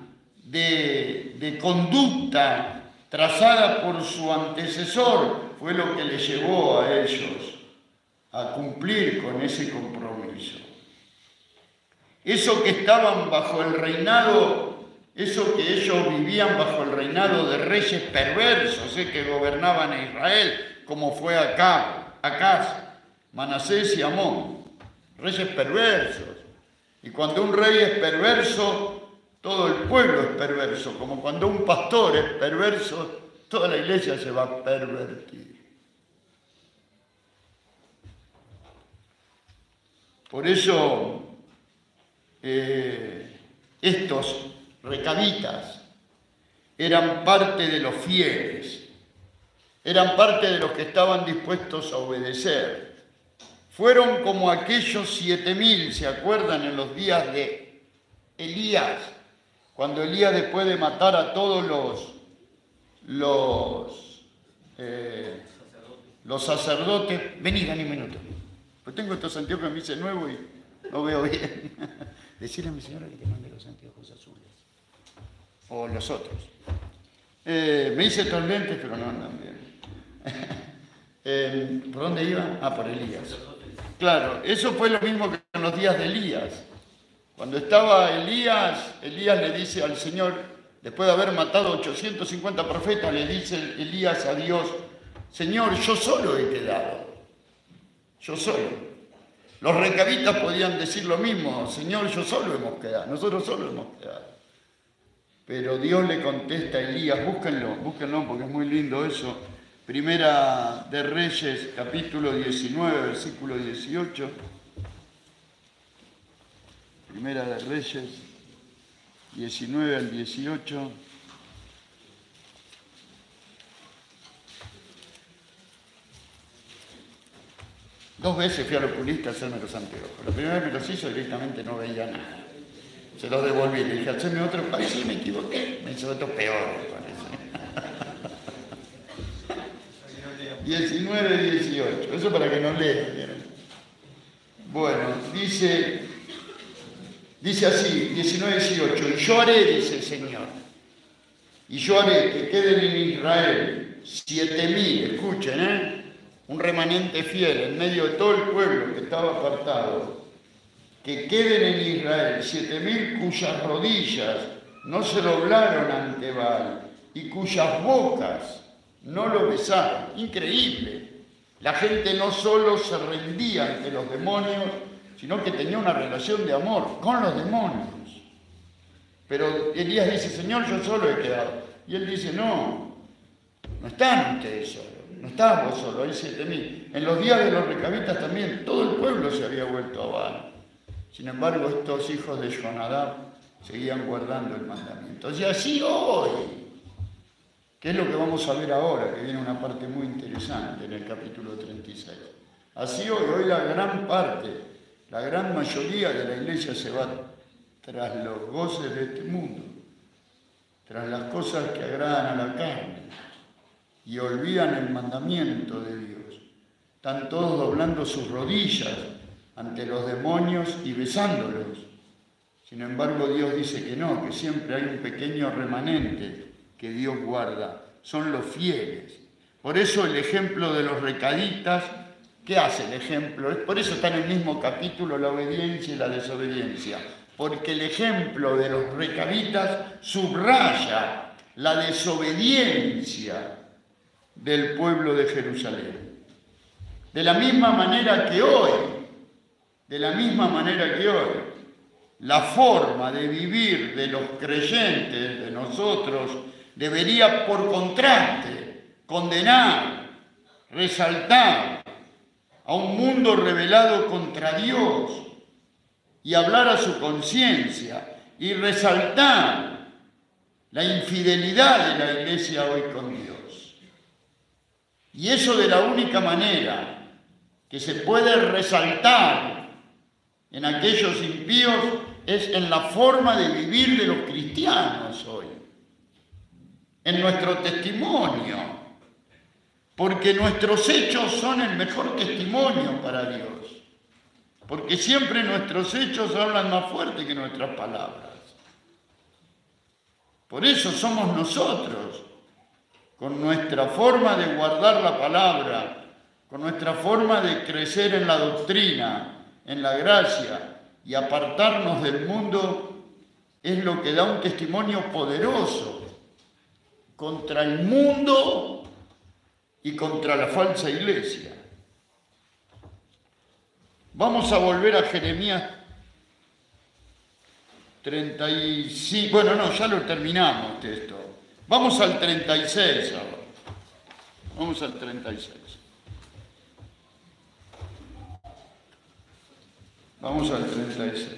Speaker 1: de conducta trazada por su antecesor fue lo que les llevó a ellos a cumplir con ese compromiso. Eso que estaban bajo el reinado, eso que ellos vivían bajo el reinado de reyes perversos, que gobernaban a Israel, como fue Acaz, Manasés y Amón, reyes perversos. Y cuando un rey es perverso, todo el pueblo es perverso, como cuando un pastor es perverso, toda la iglesia se va a pervertir. Por eso estos recabitas eran parte de los fieles, eran parte de los que estaban dispuestos a obedecer. Fueron como aquellos 7000, ¿se acuerdan? En los días de Elías, cuando Elías, después de matar a todos los sacerdotes, vení, dame un minuto, pues tengo estos anteojos que me hice nuevo y no veo bien. Decirle a mi señora que te mande los anteojos azules. O los otros. Me hice estos lentes, pero no andan bien. ¿Por dónde iba? Ah, por Elías. Claro, eso fue lo mismo que en los días de Elías. Cuando estaba Elías le dice al Señor: Después de haber matado 850 profetas, le dice Elías a Dios, Señor, yo solo he quedado. Yo solo. Los recabitas podían decir lo mismo, Señor, yo solo hemos quedado, nosotros solo hemos quedado. Pero Dios le contesta a Elías, búsquenlo porque es muy lindo eso. Primera de Reyes, capítulo 19, versículo 18. Primera de Reyes, 19 al 18. Dos veces fui al oculista a hacerme los anteojos. La primera vez me los hizo, directamente no veía nada. Se los devolví, le dije, haceme otro. Ay, sí, me equivoqué. Me hizo otro peor, me parece. 19, 18. Eso para que no lean. Bueno, dice así, 19, 18. Y yo haré, dice el Señor. Y yo haré que queden en Israel 7.000, escuchen, un remanente fiel en medio de todo el pueblo que estaba apartado, que queden en Israel 7.000 cuyas rodillas no se doblaron ante Baal y cuyas bocas no lo besaron. Increíble. La gente no solo se rendía ante los demonios, sino que tenía una relación de amor con los demonios. Pero Elías dice, Señor, yo solo he quedado. Y él dice, no están ustedes solos. No estábamos solos, hay 7.000. En los días de los recabitas también todo el pueblo se había vuelto a Baal. Sin embargo, estos hijos de Jonadab seguían guardando el mandamiento. Y así hoy, que es lo que vamos a ver ahora, que viene una parte muy interesante en el capítulo 36. Así hoy la gran parte, la gran mayoría de la iglesia se va tras los goces de este mundo, tras las cosas que agradan a la carne, y olvidan el mandamiento de Dios. Están todos doblando sus rodillas ante los demonios y besándolos. Sin embargo, Dios dice que no, que siempre hay un pequeño remanente que Dios guarda. Son los fieles. Por eso el ejemplo de los recaditas, ¿qué hace el ejemplo? Por eso está en el mismo capítulo la obediencia y la desobediencia. Porque el ejemplo de los recaditas subraya la desobediencia del pueblo de Jerusalén. De la misma manera que hoy, la forma de vivir de los creyentes, de nosotros, debería por contraste condenar, resaltar a un mundo rebelado contra Dios y hablar a su conciencia y resaltar la infidelidad de la iglesia hoy con Dios. Y eso de la única manera que se puede resaltar en aquellos impíos es en la forma de vivir de los cristianos hoy, en nuestro testimonio, porque nuestros hechos son el mejor testimonio para Dios, porque siempre nuestros hechos hablan más fuerte que nuestras palabras. Por eso somos nosotros, con nuestra forma de guardar la palabra, con nuestra forma de crecer en la doctrina, en la gracia y apartarnos del mundo, es lo que da un testimonio poderoso contra el mundo y contra la falsa iglesia. Vamos a volver a Jeremías 35, bueno, no, ya lo terminamos esto. Vamos al 36 ahora. Vamos al 36. Vamos al 36.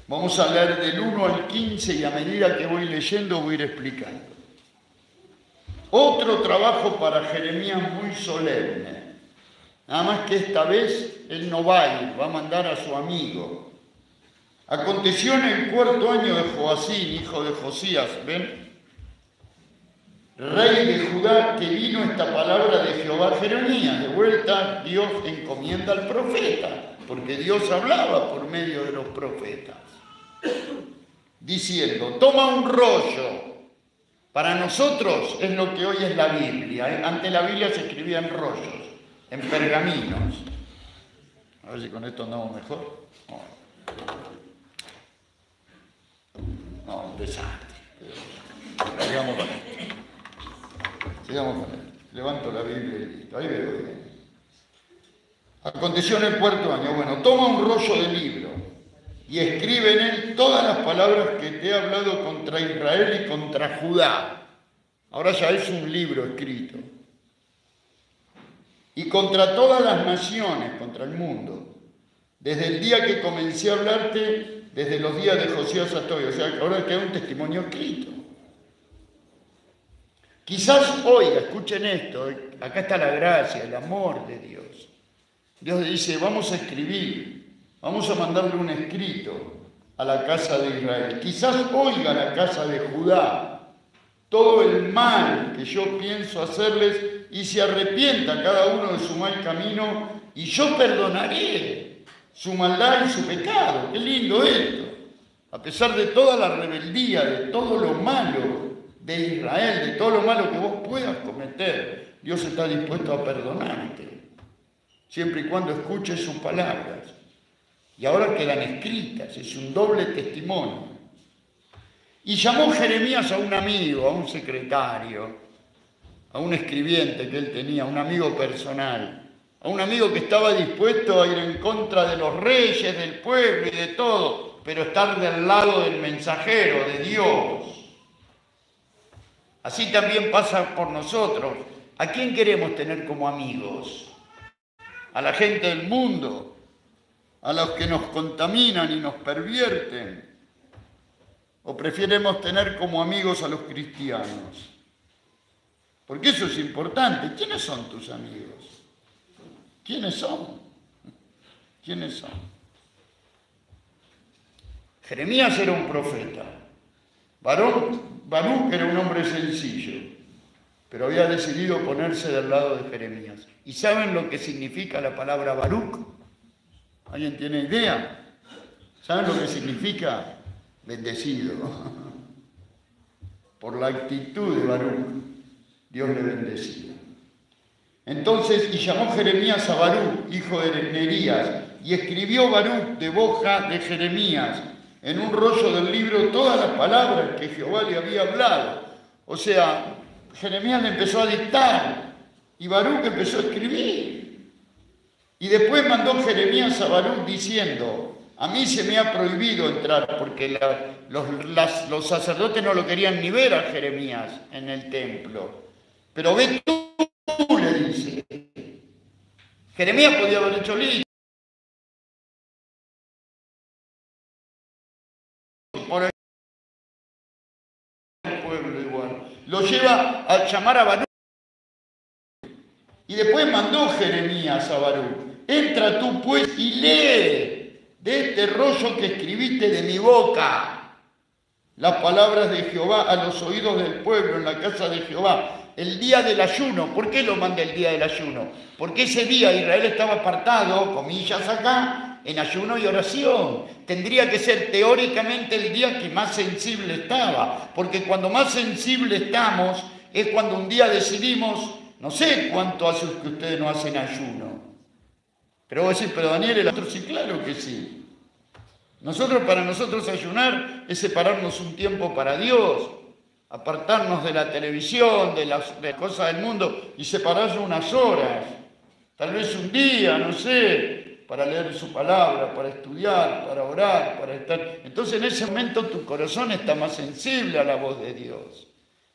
Speaker 1: Vamos a leer del 1 al 15 y a medida que voy leyendo voy a ir explicando. Otro trabajo para Jeremías muy solemne. Nada más que esta vez él no va a ir, va a mandar a su amigo. Aconteció en el 4º año de Joacín, hijo de Josías, ¿ven? Rey de Judá, que vino esta palabra de Jehová a Jeremías. De vuelta Dios encomienda al profeta, porque Dios hablaba por medio de los profetas, diciendo, toma un rollo. Para nosotros es lo que hoy es la Biblia. Antes la Biblia se escribía en rollos, en pergaminos. A ver si con esto andamos mejor. desastre. Sigamos con él. Sigamos con él. Levanto la Biblia y listo. Ahí veo bien. Aconteció en el cuarto año. Bueno, toma un rollo de libro y escribe en él todas las palabras que te he hablado contra Israel y contra Judá. Ahora ya es un libro escrito. Y contra todas las naciones, contra el mundo. Desde el día que comencé a hablarte, desde los días de Josías hasta hoy. O sea, que ahora queda un testimonio escrito. Quizás oiga, escuchen esto, acá está la gracia, el amor de Dios. Dios dice, vamos a escribir, vamos a mandarle un escrito a la casa de Israel. Quizás oiga la casa de Judá todo el mal que yo pienso hacerles y se arrepienta cada uno de su mal camino y yo perdonaré su maldad y su pecado. Qué lindo esto. A pesar de toda la rebeldía, de todo lo malo de Israel, de todo lo malo que vos puedas cometer, Dios está dispuesto a perdonarte, siempre y cuando escuches sus palabras. Y ahora quedan escritas, es un doble testimonio. Y llamó Jeremías a un amigo, a un secretario, a un escribiente que él tenía, un amigo personal, a un amigo que estaba dispuesto a ir en contra de los reyes, del pueblo y de todo, pero estar del lado del mensajero, de Dios. Así también pasa por nosotros. ¿A quién queremos tener como amigos? ¿A la gente del mundo? ¿A los que nos contaminan y nos pervierten? ¿O preferimos tener como amigos a los cristianos? Porque eso es importante. ¿Quiénes son tus amigos? ¿Quiénes son? ¿Quiénes son? Jeremías era un profeta. Baruc era un hombre sencillo, pero había decidido ponerse del lado de Jeremías. ¿Y saben lo que significa la palabra Baruc? ¿Alguien tiene idea? ¿Saben lo que significa? Bendecido. Por la actitud de Baruc, Dios le bendecía. Entonces, y llamó Jeremías a Baruc, hijo de Nerías, y escribió Baruc de boca de Jeremías en un rollo del libro todas las palabras que Jehová le había hablado. O sea, Jeremías le empezó a dictar y Baruc empezó a escribir. Y después mandó Jeremías a Baruc diciendo, a mí se me ha prohibido entrar porque los sacerdotes no lo querían ni ver a Jeremías en el templo. Pero ve tú, le dice. Jeremías podía haber hecho listo. Por el pueblo igual. Lo lleva a llamar a Baruc. Y después mandó Jeremías a Baruc. Entra tú pues y lee de este rollo que escribiste de mi boca las palabras de Jehová a los oídos del pueblo en la casa de Jehová. El día del ayuno. ¿Por qué lo manda el día del ayuno? Porque ese día Israel estaba apartado, comillas acá, en ayuno y oración. Tendría que ser teóricamente el día que más sensible estaba, porque cuando más sensible estamos es cuando un día decidimos, no sé cuánto hace que ustedes no hacen ayuno. Pero vos decís, pero Daniel, el otro sí, claro que sí. Para nosotros ayunar es separarnos un tiempo para Dios, apartarnos de la televisión, de las cosas del mundo y separarnos unas horas, tal vez un día, no sé, para leer su palabra, para estudiar, para orar, para estar. Entonces en ese momento tu corazón está más sensible a la voz de Dios.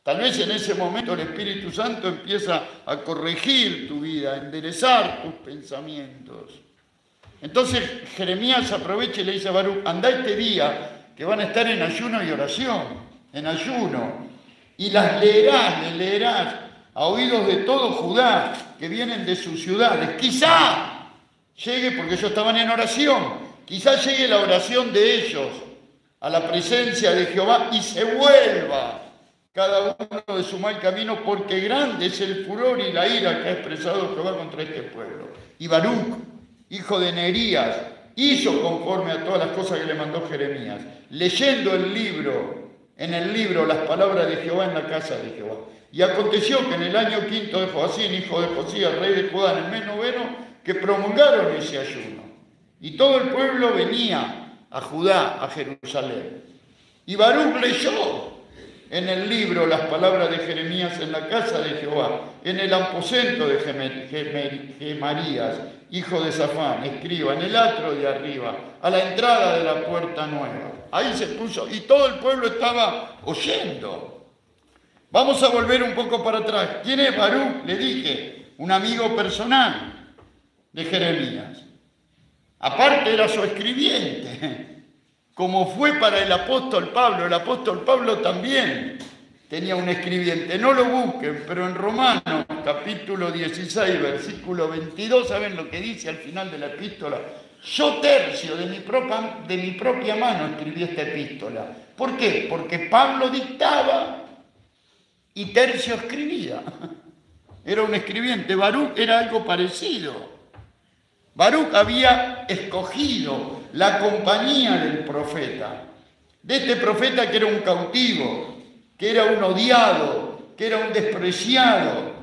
Speaker 1: Tal vez en ese momento el Espíritu Santo empieza a corregir tu vida, a enderezar tus pensamientos. Entonces Jeremías aprovecha y le dice a Baruc, anda este día que van a estar en ayuno y oración, en ayuno, y le leerás a oídos de todo Judá que vienen de sus ciudades. Quizá llegue, porque ellos estaban en oración, quizá llegue la oración de ellos a la presencia de Jehová y se vuelva cada uno de su mal camino, porque grande es el furor y la ira que ha expresado Jehová contra este pueblo. Y Baruc, hijo de Nerías, hizo conforme a todas las cosas que le mandó Jeremías, leyendo en el libro las palabras de Jehová en la casa de Jehová. Y aconteció que en el año 5 de Joacín, hijo de Josías, rey de Judá, en el mes noveno, que promulgaron ese ayuno. Y todo el pueblo venía a Judá, a Jerusalén. Y Baruc leyó en el libro las palabras de Jeremías en la casa de Jehová, en el aposento de Gemarías, hijo de Safán, escriba, en el atrio de arriba, a la entrada de la puerta nueva. Ahí se puso, y todo el pueblo estaba oyendo. Vamos a volver un poco para atrás. ¿Quién es Baruc? Le dije, un amigo personal de Jeremías. Aparte era su escribiente, como fue para el apóstol Pablo también tenía un escribiente. No lo busquen, pero en Romanos, capítulo 16, versículo 22, ¿saben lo que dice al final de la epístola? Yo tercio de mi propia mano escribí esta epístola. ¿Por qué? Porque Pablo dictaba y Tercio escribía. Era un escribiente. Baruc era algo parecido. Baruc había escogido la compañía del profeta, de este profeta que era un cautivo, que era un odiado, que era un despreciado,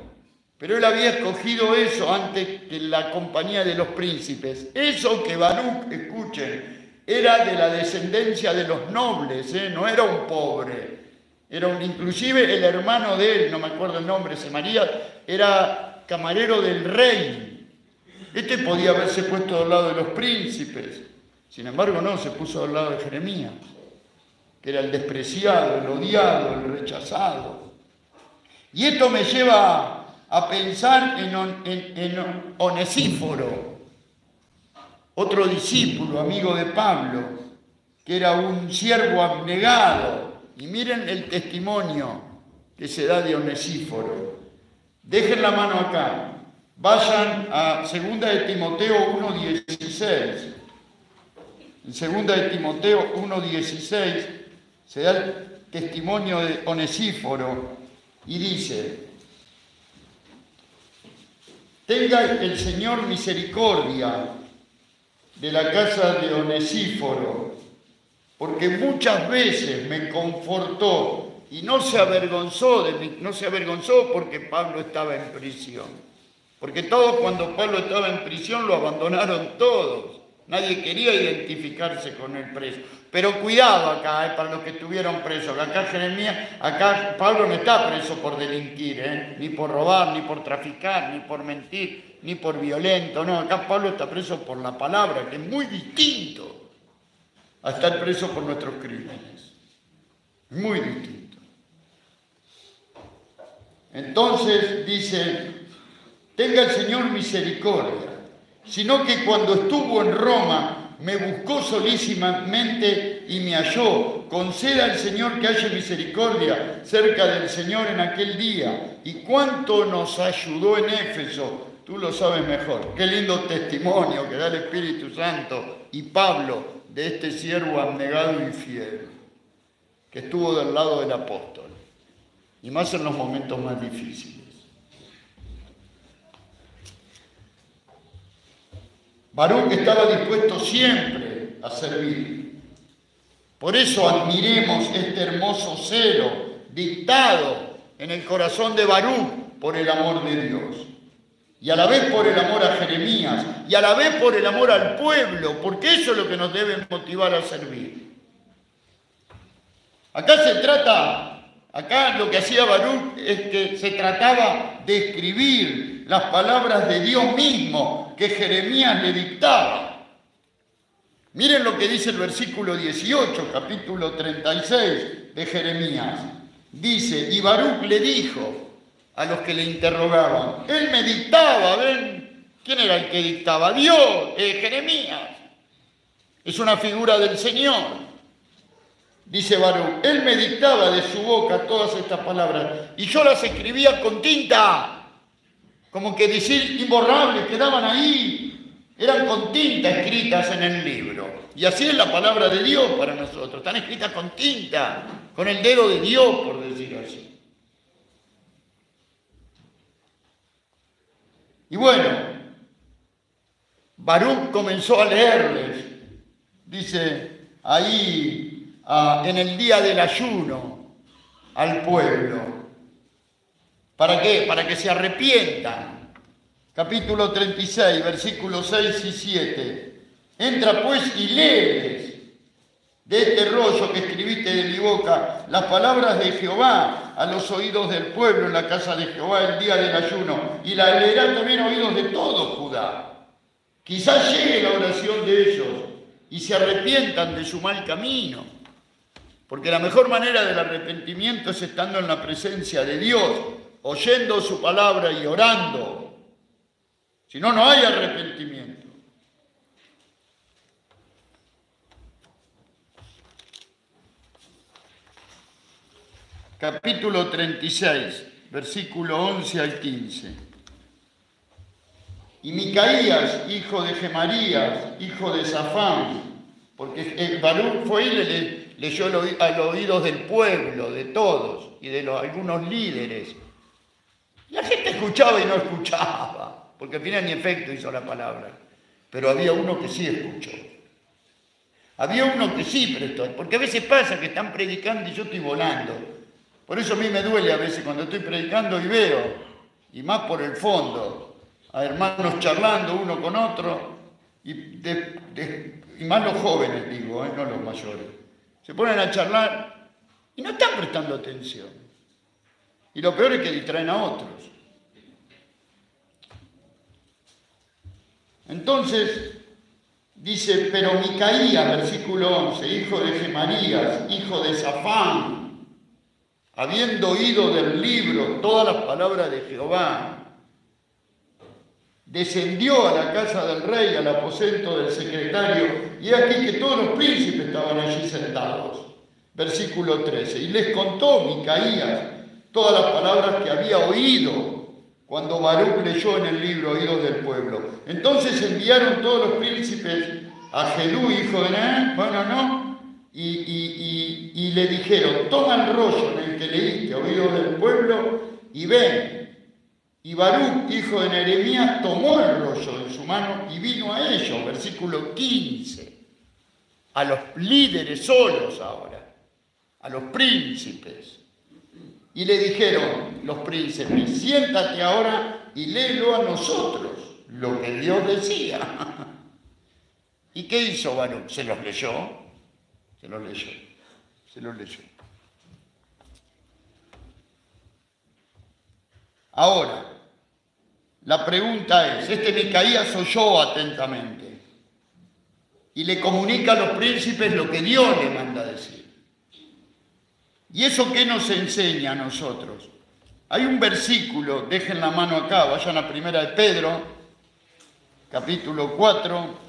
Speaker 1: pero él había escogido eso antes que la compañía de los príncipes. Eso que Baruc, escuchen, era de la descendencia de los nobles, no era un pobre, inclusive el hermano de él, no me acuerdo el nombre, Semarías, era camarero del rey. Este podía haberse puesto al lado de los príncipes, sin embargo no, se puso al lado de Jeremías, que era el despreciado, el odiado, el rechazado. Y esto me lleva a pensar en Onesíforo, otro discípulo, amigo de Pablo, que era un siervo abnegado. Y miren el testimonio que se da de Onesíforo. Dejen la mano acá. Vayan a 2 de Timoteo 1:16. En 2 de Timoteo 1:16 se da el testimonio de Onesíforo y dice: tenga el Señor misericordia de la casa de Onesíforo, porque muchas veces me confortó y no se avergonzó porque Pablo estaba en prisión. Porque todos, cuando Pablo estaba en prisión, lo abandonaron todos. Nadie quería identificarse con el preso. Pero cuidado acá, para los que estuvieron presos. Acá Pablo no está preso por delinquir, ni por robar, ni por traficar, ni por mentir, ni por violento. No, acá Pablo está preso por la palabra, que es muy distinto a estar preso por nuestros crímenes. Muy distinto. Entonces dice: tenga el Señor misericordia, sino que cuando estuvo en Roma me buscó solícimamente y me halló. Conceda al Señor que haya misericordia cerca del Señor en aquel día. Y cuánto nos ayudó en Éfeso, tú lo sabes mejor. Qué lindo testimonio que da el Espíritu Santo y Pablo de este siervo abnegado y fiel, que estuvo del lado del apóstol, y más en los momentos más difíciles. Baruc estaba dispuesto siempre a servir. Por eso admiremos este hermoso celo dictado en el corazón de Baruc por el amor de Dios. Y a la vez por el amor a Jeremías, y a la vez por el amor al pueblo, porque eso es lo que nos debe motivar a servir. Acá lo que hacía Baruc es que se trataba de escribir las palabras de Dios mismo que Jeremías le dictaba. Miren lo que dice el versículo 18, capítulo 36 de Jeremías. Dice: y Baruc le dijo a los que le interrogaban, él me dictaba, ¿ven? ¿Quién era el que dictaba? Dios, Jeremías. Es una figura del Señor. Dice Baruc, él me dictaba de su boca todas estas palabras y yo las escribía con tinta, como que decir imborrables, quedaban ahí, eran con tinta escritas en el libro. Y así es la palabra de Dios para nosotros, están escritas con tinta, con el dedo de Dios, por decir así. Y bueno, Baruc comenzó a leerles, dice ahí, en el día del ayuno al pueblo. ¿Para qué? Para que se arrepientan. Capítulo 36, versículos 6 y 7. Entra pues y léeles de este rollo que escribiste de mi boca las palabras de Jehová a los oídos del pueblo en la casa de Jehová el día del ayuno, y la leerán también a oídos de todo Judá. Quizás llegue la oración de ellos y se arrepientan de su mal camino, porque la mejor manera del arrepentimiento es estando en la presencia de Dios, oyendo su palabra y orando. Si no, no hay arrepentimiento. Capítulo 36, versículo 11 al 15. Y Micaías, hijo de Gemarías, hijo de Safán, porque Baruch fue y le leyó a los oídos del pueblo, de todos, y de algunos líderes. La gente escuchaba y no escuchaba, porque al final ni efecto hizo la palabra. Pero había uno que sí escuchó. Había uno que sí prestó, porque a veces pasa que están predicando y yo estoy volando. Por eso a mí me duele a veces cuando estoy predicando y veo, y más por el fondo, a hermanos charlando uno con otro, y más los jóvenes, digo, no los mayores. Se ponen a charlar y no están prestando atención. Y lo peor es que distraen a otros. Entonces, dice, pero Micaías, versículo 11, hijo de Gemarías, hijo de Safán, habiendo oído del libro todas las palabras de Jehová, descendió a la casa del rey, al aposento del secretario, y aquí que todos los príncipes estaban allí sentados. Versículo 13. Y les contó Micaías todas las palabras que había oído cuando Baruch leyó en el libro oídos del pueblo. Entonces enviaron todos los príncipes a Jedú, hijo de Naán, y le dijeron, toma el rollo en el que leíste oídos del pueblo y ven. Y Baruch, hijo de Nehemías, tomó el rollo en su mano y vino a ellos, versículo 15, a los líderes solos ahora, a los príncipes. Y le dijeron los príncipes, siéntate ahora y léelo a nosotros, lo que Dios decía. ¿Y qué hizo Baruch? ¿Se los leyó? Se los leyó. Ahora, la pregunta es, Micaías oyó atentamente y le comunica a los príncipes lo que Dios le manda decir. ¿Y eso qué nos enseña a nosotros? Hay un versículo, dejen la mano acá, vayan a Primera de Pedro, capítulo 4,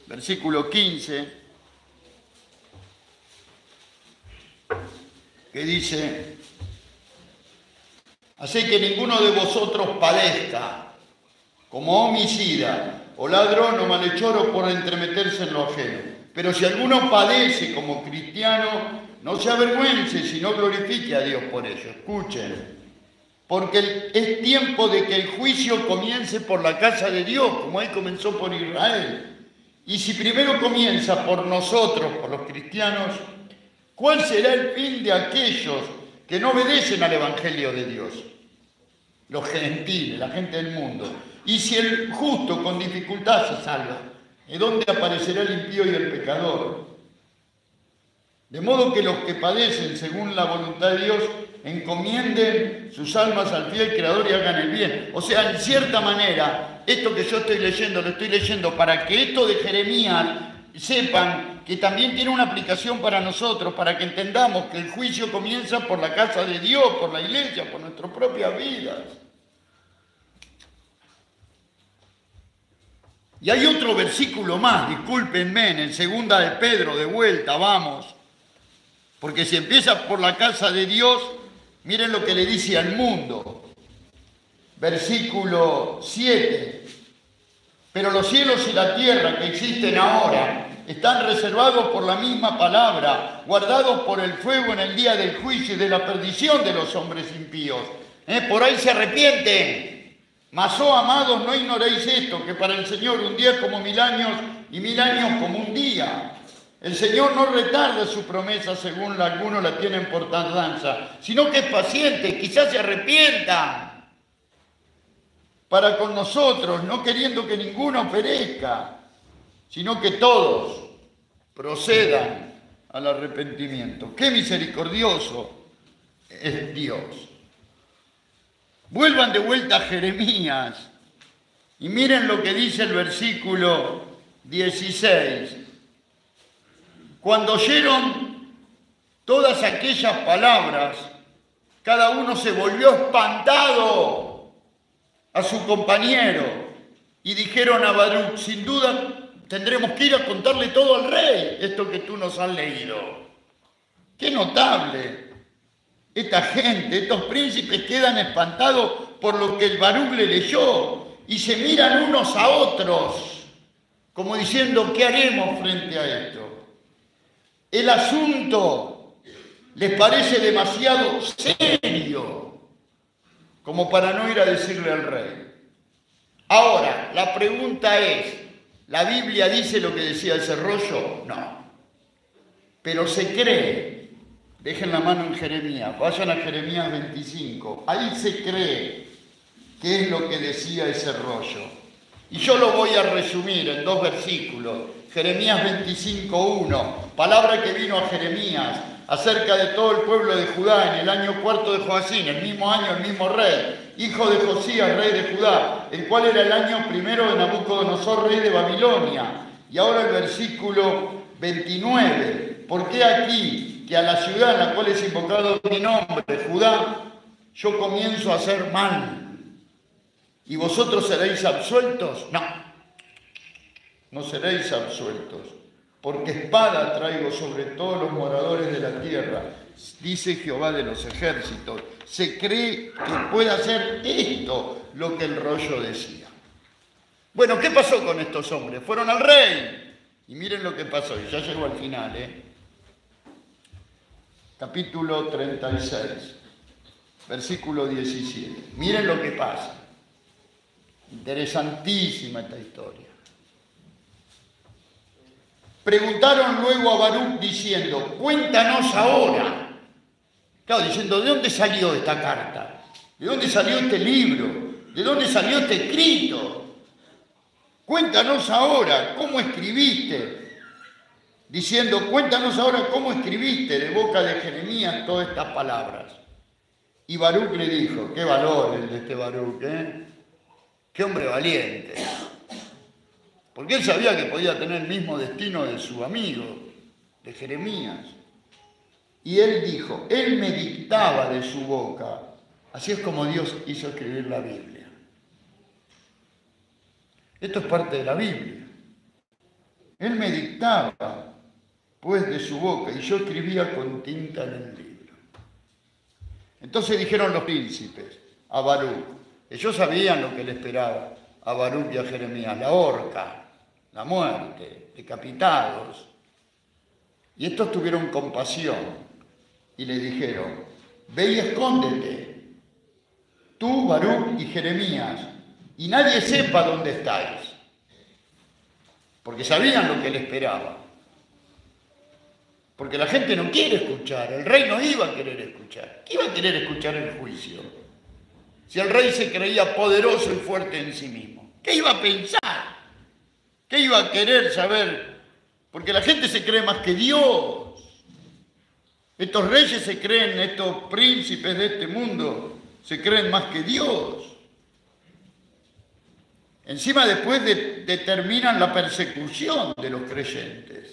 Speaker 1: versículo 15, que dice, así que ninguno de vosotros padezca como homicida, o ladrón, o malhechor, o por entremeterse en lo ajeno. Pero si alguno padece como cristiano, no se avergüence, sino glorifique a Dios por ello. Escuchen, porque es tiempo de que el juicio comience por la casa de Dios, como ahí comenzó por Israel. Y si primero comienza por nosotros, por los cristianos, ¿cuál será el fin de aquellos que no obedecen al Evangelio de Dios? Los gentiles, la gente del mundo. Y si el justo con dificultad se salva, ¿de dónde aparecerá el impío y el pecador? De modo que los que padecen según la voluntad de Dios encomienden sus almas al fiel Creador y hagan el bien. O sea, en cierta manera, esto que yo estoy leyendo, lo estoy leyendo para que esto de Jeremías sepan que también tiene una aplicación para nosotros, para que entendamos que el juicio comienza por la casa de Dios, por la iglesia, por nuestras propias vidas. Y hay otro versículo más, discúlpenme, en 2 de Pedro, de vuelta, vamos. Porque si empieza por la casa de Dios, miren lo que le dice al mundo. Versículo 7. Pero los cielos y la tierra que existen ahora están reservados por la misma palabra, guardados por el fuego en el día del juicio y de la perdición de los hombres impíos. Por ahí se arrepienten. Mas, oh amados, no ignoréis esto, que para el Señor un día es como 1000 años y 1000 años como un día. El Señor no retarda su promesa según algunos la tienen por tardanza, sino que es paciente, quizás se arrepientan. para con nosotros, no queriendo que ninguno perezca, sino que todos procedan al arrepentimiento. ¡Qué misericordioso es Dios! Vuelvan de vuelta a Jeremías y miren lo que dice el versículo 16. Cuando oyeron todas aquellas palabras, cada uno se volvió espantado a su compañero y dijeron a Baruc: sin duda tendremos que ir a contarle todo al rey, esto que tú nos has leído. ¡Qué notable! Esta gente, estos príncipes quedan espantados por lo que el Baruc le leyó y se miran unos a otros como diciendo: ¿qué haremos frente a esto? El asunto les parece demasiado serio como para no ir a decirle al rey. Ahora, la pregunta es: ¿la Biblia dice lo que decía ese rollo? No. Pero se cree. Dejen la mano en Jeremías, vayan a Jeremías 25. Ahí se cree qué es lo que decía ese rollo. Y yo lo voy a resumir en 2 versículos. Jeremías 25:1, palabra que vino a Jeremías acerca de todo el pueblo de Judá en el año 4 de Joacín, el mismo año, el mismo rey, hijo de Josías, rey de Judá, el cual era el año primero de Nabucodonosor, rey de Babilonia. Y ahora el versículo 29, porque aquí que a la ciudad en la cual es invocado mi nombre, Judá, yo comienzo a hacer mal. ¿Y vosotros seréis absueltos? No, no seréis absueltos, porque espada traigo sobre todos los moradores de la tierra, dice Jehová de los ejércitos. Se cree que puede hacer esto lo que el rollo decía. Bueno, ¿qué pasó con estos hombres? Fueron al rey. Y miren lo que pasó, y ya llegó al final, Capítulo 36, versículo 17. Miren lo que pasa. Interesantísima esta historia. Preguntaron luego a Baruc diciendo: cuéntanos ahora. Claro, diciendo: ¿de dónde salió esta carta? ¿De dónde salió este libro? ¿De dónde salió este escrito? Cuéntanos ahora cómo escribiste. Diciendo: cuéntanos ahora cómo escribiste de boca de Jeremías todas estas palabras. Y Baruc le dijo: qué valor el de este Baruc, qué hombre valiente. Porque él sabía que podía tener el mismo destino de su amigo, de Jeremías. Y él dijo: él me dictaba de su boca. Así es como Dios hizo escribir la Biblia. Esto es parte de la Biblia. Él me dictaba pues de su boca, y yo escribía con tinta en el libro. Entonces dijeron los príncipes a Baruc, ellos sabían lo que le esperaba a Baruc y a Jeremías: la horca, la muerte, decapitados. Y estos tuvieron compasión y le dijeron: ve y escóndete, tú, Baruc y Jeremías, y nadie sepa dónde estáis. Porque sabían lo que le esperaba. Porque la gente no quiere escuchar, el rey no iba a querer escuchar. ¿Qué iba a querer escuchar el juicio? Si el rey se creía poderoso y fuerte en sí mismo, ¿qué iba a pensar? ¿Qué iba a querer saber? Porque la gente se cree más que Dios. Estos reyes se creen, estos príncipes de este mundo, se creen más que Dios. Encima después determinan la persecución de los creyentes.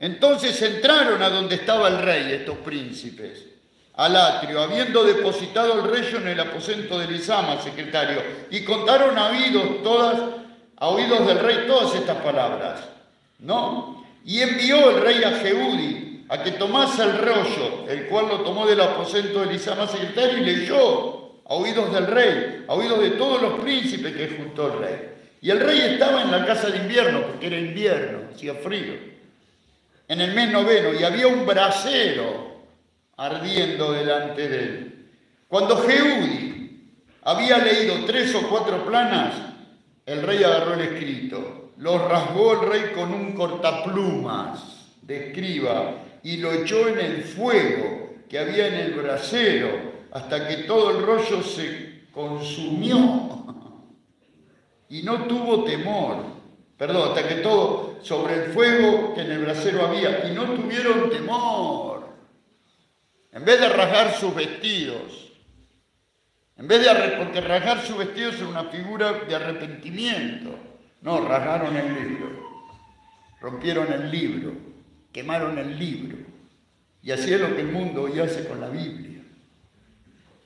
Speaker 1: Entonces entraron a donde estaba el rey, estos príncipes, al atrio, habiendo depositado el rey en el aposento de Elisama, secretario, y contaron a oídos del rey todas estas palabras, ¿no? Y envió el rey a Jehudi a que tomase el rollo, el cual lo tomó del aposento de Elisama, secretario, y leyó a oídos del rey, a oídos de todos los príncipes que juntó el rey. Y el rey estaba en la casa de invierno, porque era invierno, hacía frío, en el mes 9, y había un brasero ardiendo delante de él. Cuando Jehudi había leído 3 o 4 planas, el rey agarró el escrito, lo rasgó el rey con un cortaplumas de escriba y lo echó en el fuego que había en el brasero, hasta que todo el rollo se consumió y no tuvo temor. Perdón, hasta que todo sobre el fuego que en el brasero había, y no tuvieron temor. En vez de rasgar sus vestidos, porque rasgar sus vestidos es una figura de arrepentimiento. No, rasgaron el libro, rompieron el libro, quemaron el libro. Y así es lo que el mundo hoy hace con la Biblia.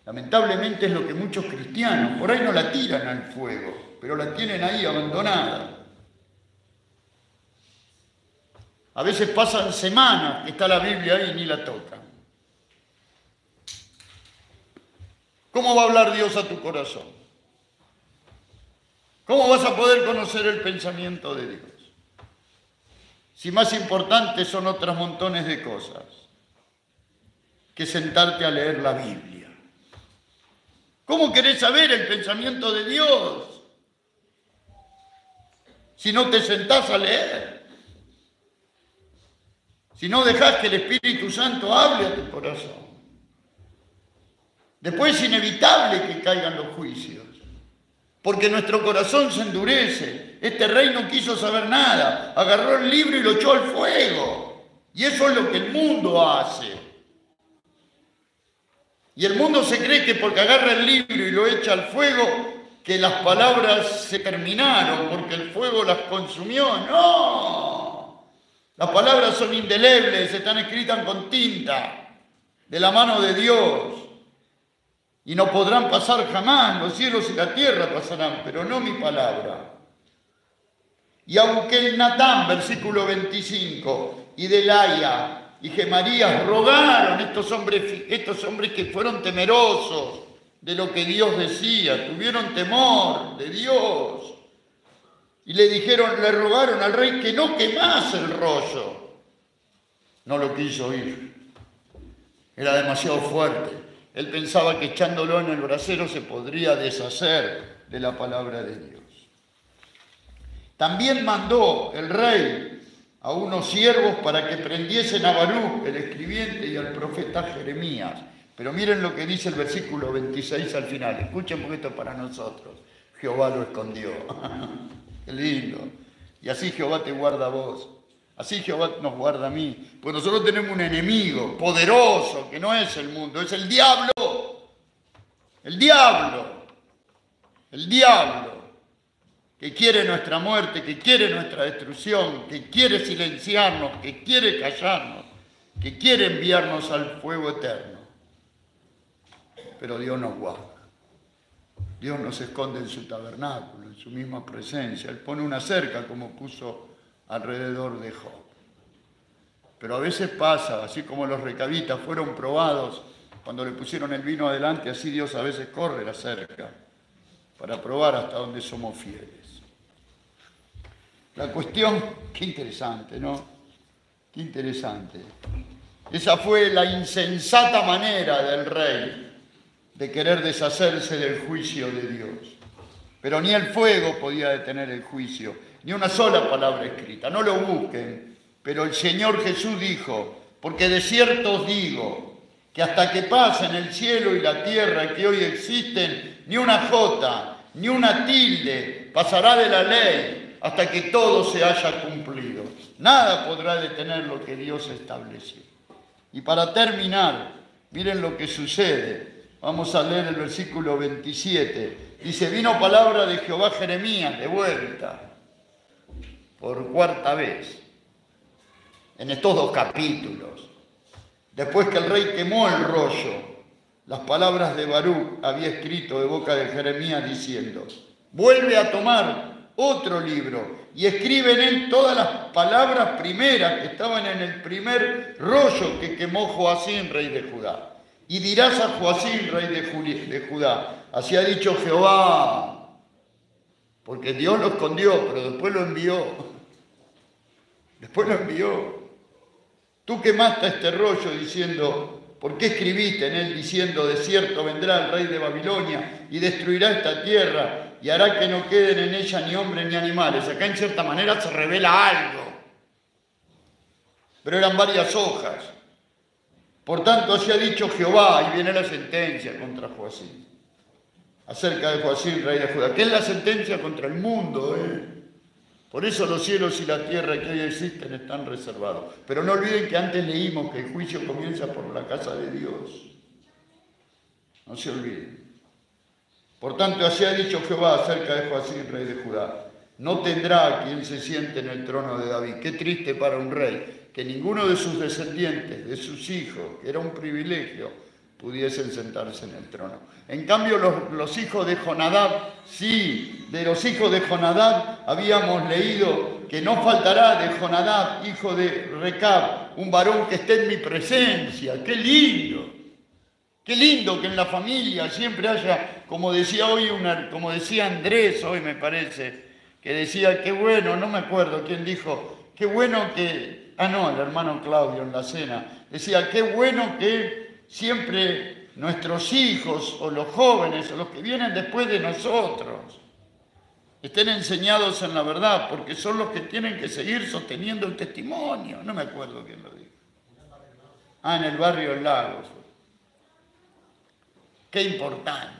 Speaker 1: Lamentablemente es lo que muchos cristianos, por ahí no la tiran al fuego, pero la tienen ahí abandonada. A veces pasan semanas que está la Biblia ahí y ni la tocan. ¿Cómo va a hablar Dios a tu corazón? ¿Cómo vas a poder conocer el pensamiento de Dios? Si más importantes son otros montones de cosas que sentarte a leer la Biblia. ¿Cómo querés saber el pensamiento de Dios si no te sentás a leer? Si no dejás que el Espíritu Santo hable a tu corazón. Después es inevitable que caigan los juicios, porque nuestro corazón se endurece. Este rey no quiso saber nada, agarró el libro y lo echó al fuego. Y eso es lo que el mundo hace. Y el mundo se cree que porque agarra el libro y lo echa al fuego, que las palabras se terminaron, porque el fuego las consumió. ¡No! Las palabras son indelebles, están escritas con tinta, de la mano de Dios. Y no podrán pasar jamás, los cielos y la tierra pasarán, pero no mi palabra. Y aunque el Natán, versículo 25, y Delaya y Gemarías rogaron, estos hombres que fueron temerosos de lo que Dios decía, tuvieron temor de Dios, y le rogaron al rey que no quemase el rollo. No lo quiso oír, era demasiado fuerte. Él pensaba que echándolo en el brasero se podría deshacer de la palabra de Dios. También mandó el rey a unos siervos para que prendiesen a Baruc, el escribiente, y al profeta Jeremías. Pero miren lo que dice el versículo 26 al final. Escuchen porque esto es para nosotros. Jehová lo escondió. Qué lindo. Y así Jehová te guarda a vos. Así Jehová nos guarda a mí. Pues nosotros tenemos un enemigo poderoso, que no es el mundo, es el diablo. El diablo. El diablo. Que quiere nuestra muerte, que quiere nuestra destrucción, que quiere silenciarnos, que quiere callarnos, que quiere enviarnos al fuego eterno. Pero Dios nos guarda. Dios nos esconde en su tabernáculo, en su misma presencia. Él pone una cerca como puso alrededor de Job. Pero a veces pasa, así como los recabitas fueron probados cuando le pusieron el vino adelante, así Dios a veces corre la cerca para probar hasta dónde somos fieles. La cuestión, qué interesante, ¿no? Qué interesante. Esa fue la insensata manera del rey de querer deshacerse del juicio de Dios. Pero ni el fuego podía detener el juicio, ni una sola palabra escrita. No lo busquen, pero el Señor Jesús dijo, porque de cierto os digo, que hasta que pasen el cielo y la tierra que hoy existen, ni una jota, ni una tilde pasará de la ley, hasta que todo se haya cumplido. Nada podrá detener lo que Dios estableció. Y para terminar, miren lo que sucede. Vamos a leer el versículo 27. Dice, vino palabra de Jehová a Jeremías de vuelta, por cuarta vez, en estos 2 capítulos. Después que el rey quemó el rollo, las palabras de Baruc había escrito de boca de Jeremías diciendo, vuelve a tomar otro libro y escribe en él todas las palabras primeras que estaban en el primer rollo que quemó Joacim, rey de Judá. Y dirás a Joacim, rey de Judá, así ha dicho Jehová, porque Dios lo escondió, pero después lo envió. Después lo envió. Tú quemaste este rollo diciendo, ¿por qué escribiste en él diciendo, de cierto vendrá el rey de Babilonia y destruirá esta tierra y hará que no queden en ella ni hombres ni animales? Acá en cierta manera se revela algo, pero eran varias hojas. Por tanto, así ha dicho Jehová, y viene la sentencia contra Joacim. acerca de Joacim, rey de Judá, que es la sentencia contra el mundo. Por eso los cielos y la tierra que hoy existen están reservados. Pero no olviden que antes leímos que el juicio comienza por la casa de Dios. No se olviden. Por tanto, así ha dicho Jehová acerca de Joacim, rey de Judá: no tendrá quien se siente en el trono de David. Qué triste para un rey que ninguno de sus descendientes, de sus hijos, que era un privilegio, pudiesen sentarse en el trono. En cambio, los hijos de Jonadab, sí, de los hijos de Jonadab habíamos leído que no faltará de Jonadab, hijo de Recab, un varón que esté en mi presencia. ¡Qué lindo! Qué lindo que en la familia siempre haya, como decía hoy, como decía Andrés hoy me parece, que decía, qué bueno, no me acuerdo quién dijo, qué bueno que, el hermano Claudio en la cena, decía, qué bueno que siempre nuestros hijos o los jóvenes o los que vienen después de nosotros estén enseñados en la verdad, porque son los que tienen que seguir sosteniendo el testimonio. No me acuerdo quién lo dijo. En el barrio El Lago. Qué importante.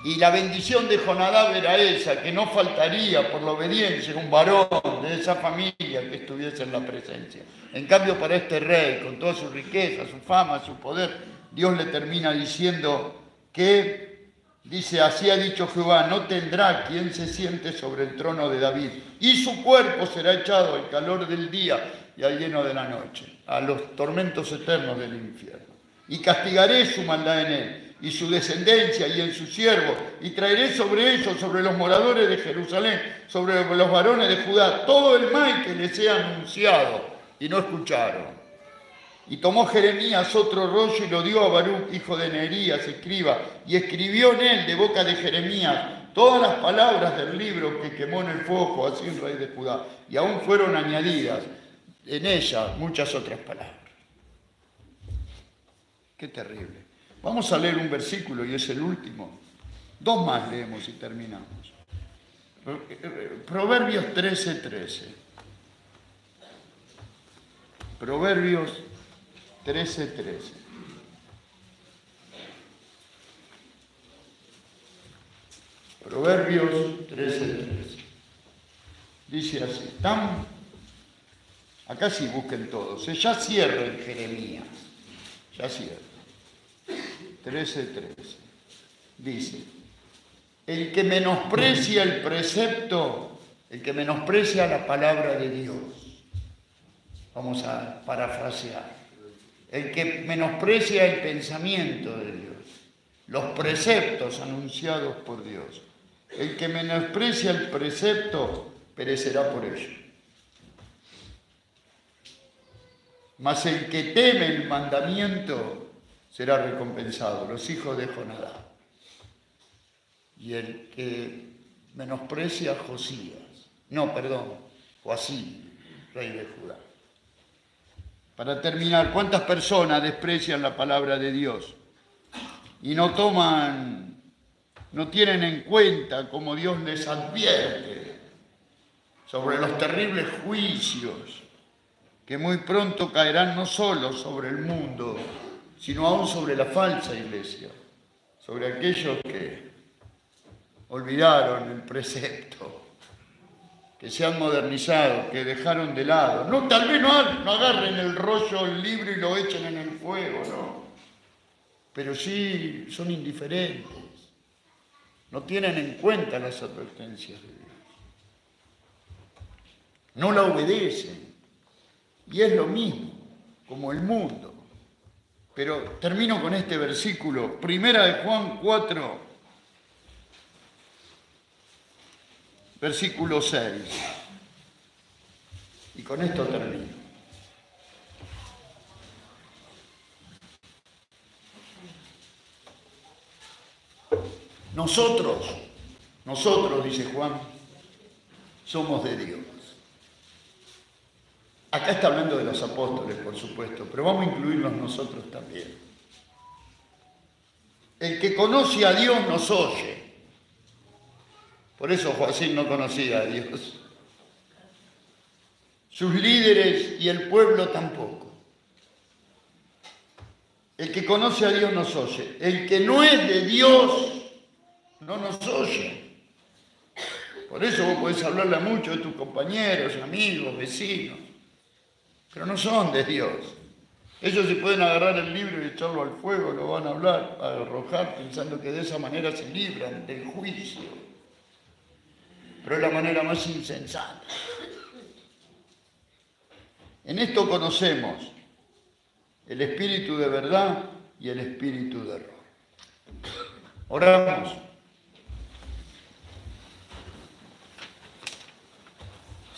Speaker 1: Y la bendición de Jonadab era esa, que no faltaría por la obediencia un varón de esa familia que estuviese en la presencia. En cambio, para este rey, con toda su riqueza, su fama, su poder, Dios le termina diciendo que, dice, así ha dicho Jehová, no tendrá quien se siente sobre el trono de David, y su cuerpo será echado al calor del día y al lleno de la noche, a los tormentos eternos del infierno. Y castigaré su maldad en él, y su descendencia y en sus siervos, y traeré sobre ellos, sobre los moradores de Jerusalén, sobre los varones de Judá, todo el mal que les he anunciado, y no escucharon. Y tomó Jeremías otro rollo y lo dio a Baruch, hijo de Nerías, escriba, y escribió en él, de boca de Jeremías, todas las palabras del libro que quemó en el fuego Joacim, rey de Judá, y aún fueron añadidas en ella muchas otras palabras. Qué terrible. Vamos a leer un versículo y es el último. 2 más leemos y terminamos. Proverbios 13:13. Proverbios 13:13. Proverbios 13:13. Dice así. Acá sí busquen todos. Ya cierra en Jeremías. Ya cierra. 13:13. Dice, el que menosprecia el precepto, el que menosprecia la palabra de Dios, vamos a parafrasear, el que menosprecia el pensamiento de Dios, los preceptos anunciados por Dios, el que menosprecia el precepto perecerá por ello. Mas el que teme el mandamiento será recompensado, los hijos de Jonadab. Y el que menosprecia a Joacim, rey de Judá. Para terminar, ¿cuántas personas desprecian la palabra de Dios y no tienen en cuenta como Dios les advierte sobre los terribles juicios que muy pronto caerán no solo sobre el mundo, sino aún sobre la falsa iglesia, sobre aquellos que olvidaron el precepto, que se han modernizado, que dejaron de lado. No, tal vez no agarren el rollo, el libro y lo echen en el fuego, no. Pero sí son indiferentes, no tienen en cuenta las advertencias de Dios, no la obedecen. Y es lo mismo como el mundo. Pero termino con este versículo, 1 de Juan 4, versículo 6. Y con esto termino. Nosotros, dice Juan, somos de Dios. Acá está hablando de los apóstoles, por supuesto, pero vamos a incluirnos nosotros también. El que conoce a Dios nos oye. Por eso Joacim no conocía a Dios. Sus líderes y el pueblo tampoco. El que conoce a Dios nos oye. El que no es de Dios no nos oyen. Por eso vos podés hablarle a muchos de tus compañeros, amigos, vecinos, pero no son de Dios. Ellos se pueden agarrar el libro y echarlo al fuego, lo van a hablar, a arrojar, pensando que de esa manera se libran del juicio. Pero es la manera más insensata. En esto conocemos el espíritu de verdad y el espíritu de error. Oramos.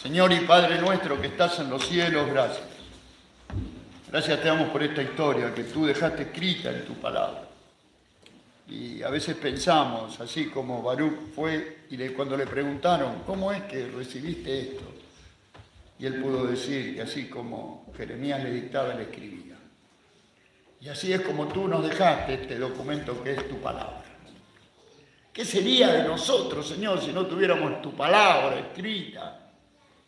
Speaker 1: Señor y Padre nuestro que estás en los cielos, gracias. Gracias te damos por esta historia que tú dejaste escrita en tu palabra. Y a veces pensamos, así como Baruch fue y cuando le preguntaron, ¿cómo es que recibiste esto? Y él pudo decir que así como Jeremías le dictaba, él escribía. Y así es como tú nos dejaste este documento que es tu palabra. ¿Qué sería de nosotros, Señor, si no tuviéramos tu palabra escrita?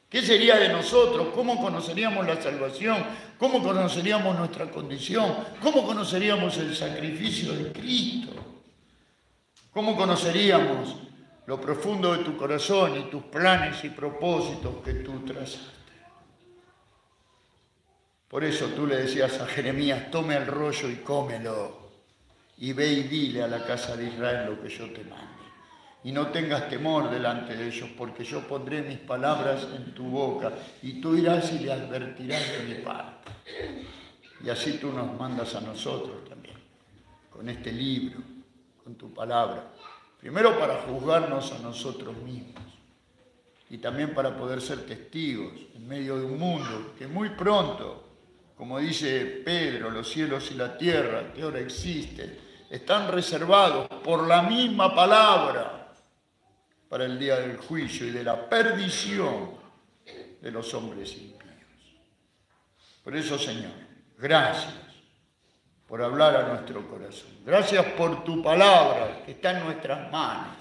Speaker 1: ¿Qué sería de nosotros? ¿Cómo conoceríamos la salvación? ¿Cómo conoceríamos nuestra condición? ¿Cómo conoceríamos el sacrificio de Cristo? ¿Cómo conoceríamos lo profundo de tu corazón y tus planes y propósitos que tú trazaste? Por eso tú le decías a Jeremías, tome el rollo y cómelo, y ve y dile a la casa de Israel lo que yo te mande. Y no tengas temor delante de ellos, porque yo pondré mis palabras en tu boca, y tú irás y le advertirás de mi parte. Y así tú nos mandas a nosotros también, con este libro, con tu palabra. Primero para juzgarnos a nosotros mismos, y también para poder ser testigos en medio de un mundo que muy pronto, como dice Pedro, los cielos y la tierra que ahora existen, están reservados por la misma palabra para el día del juicio y de la perdición de los hombres impíos. Por eso, Señor, gracias por hablar a nuestro corazón. Gracias por tu palabra que está en nuestras manos.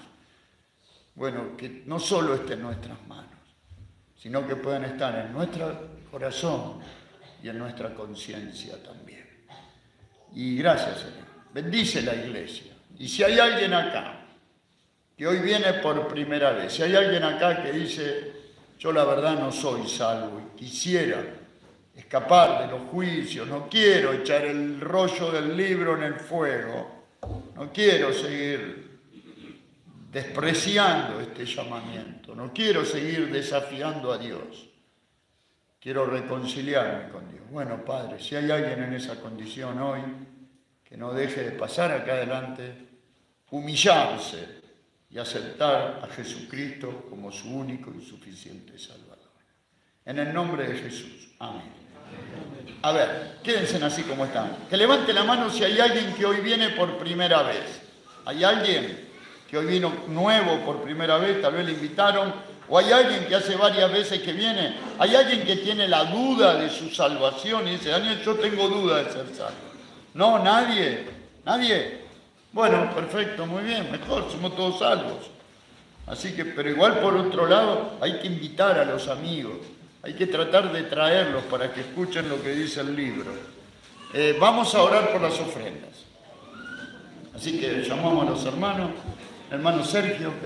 Speaker 1: Bueno, que no solo esté en nuestras manos, sino que puedan estar en nuestro corazón y en nuestra conciencia también. Y gracias, Señor. Bendice la iglesia. Y si hay alguien acá que hoy viene por primera vez, si hay alguien acá que dice, yo la verdad no soy salvo y quisiera escapar de los juicios, no quiero echar el rollo del libro en el fuego, no quiero seguir despreciando este llamamiento, no quiero seguir desafiando a Dios, quiero reconciliarme con Dios. Bueno, Padre, si hay alguien en esa condición hoy, que no deje de pasar acá adelante, humillarse y aceptar a Jesucristo como su único y suficiente Salvador. En el nombre de Jesús. Amén. A ver, quédense así como están. Que levante la mano si hay alguien que hoy viene por primera vez. ¿Hay alguien que hoy vino nuevo por primera vez? Tal vez le invitaron. ¿O hay alguien que hace varias veces que viene? ¿Hay alguien que tiene la duda de su salvación y dice, Daniel, yo tengo duda de ser salvo? No, nadie. ¿Nadie? Bueno, perfecto, muy bien, mejor, somos todos salvos. Así que, pero igual por otro lado, hay que invitar a los amigos, hay que tratar de traerlos para que escuchen lo que dice el libro. Vamos a orar por las ofrendas. Así que llamamos a los hermanos, hermano Sergio, que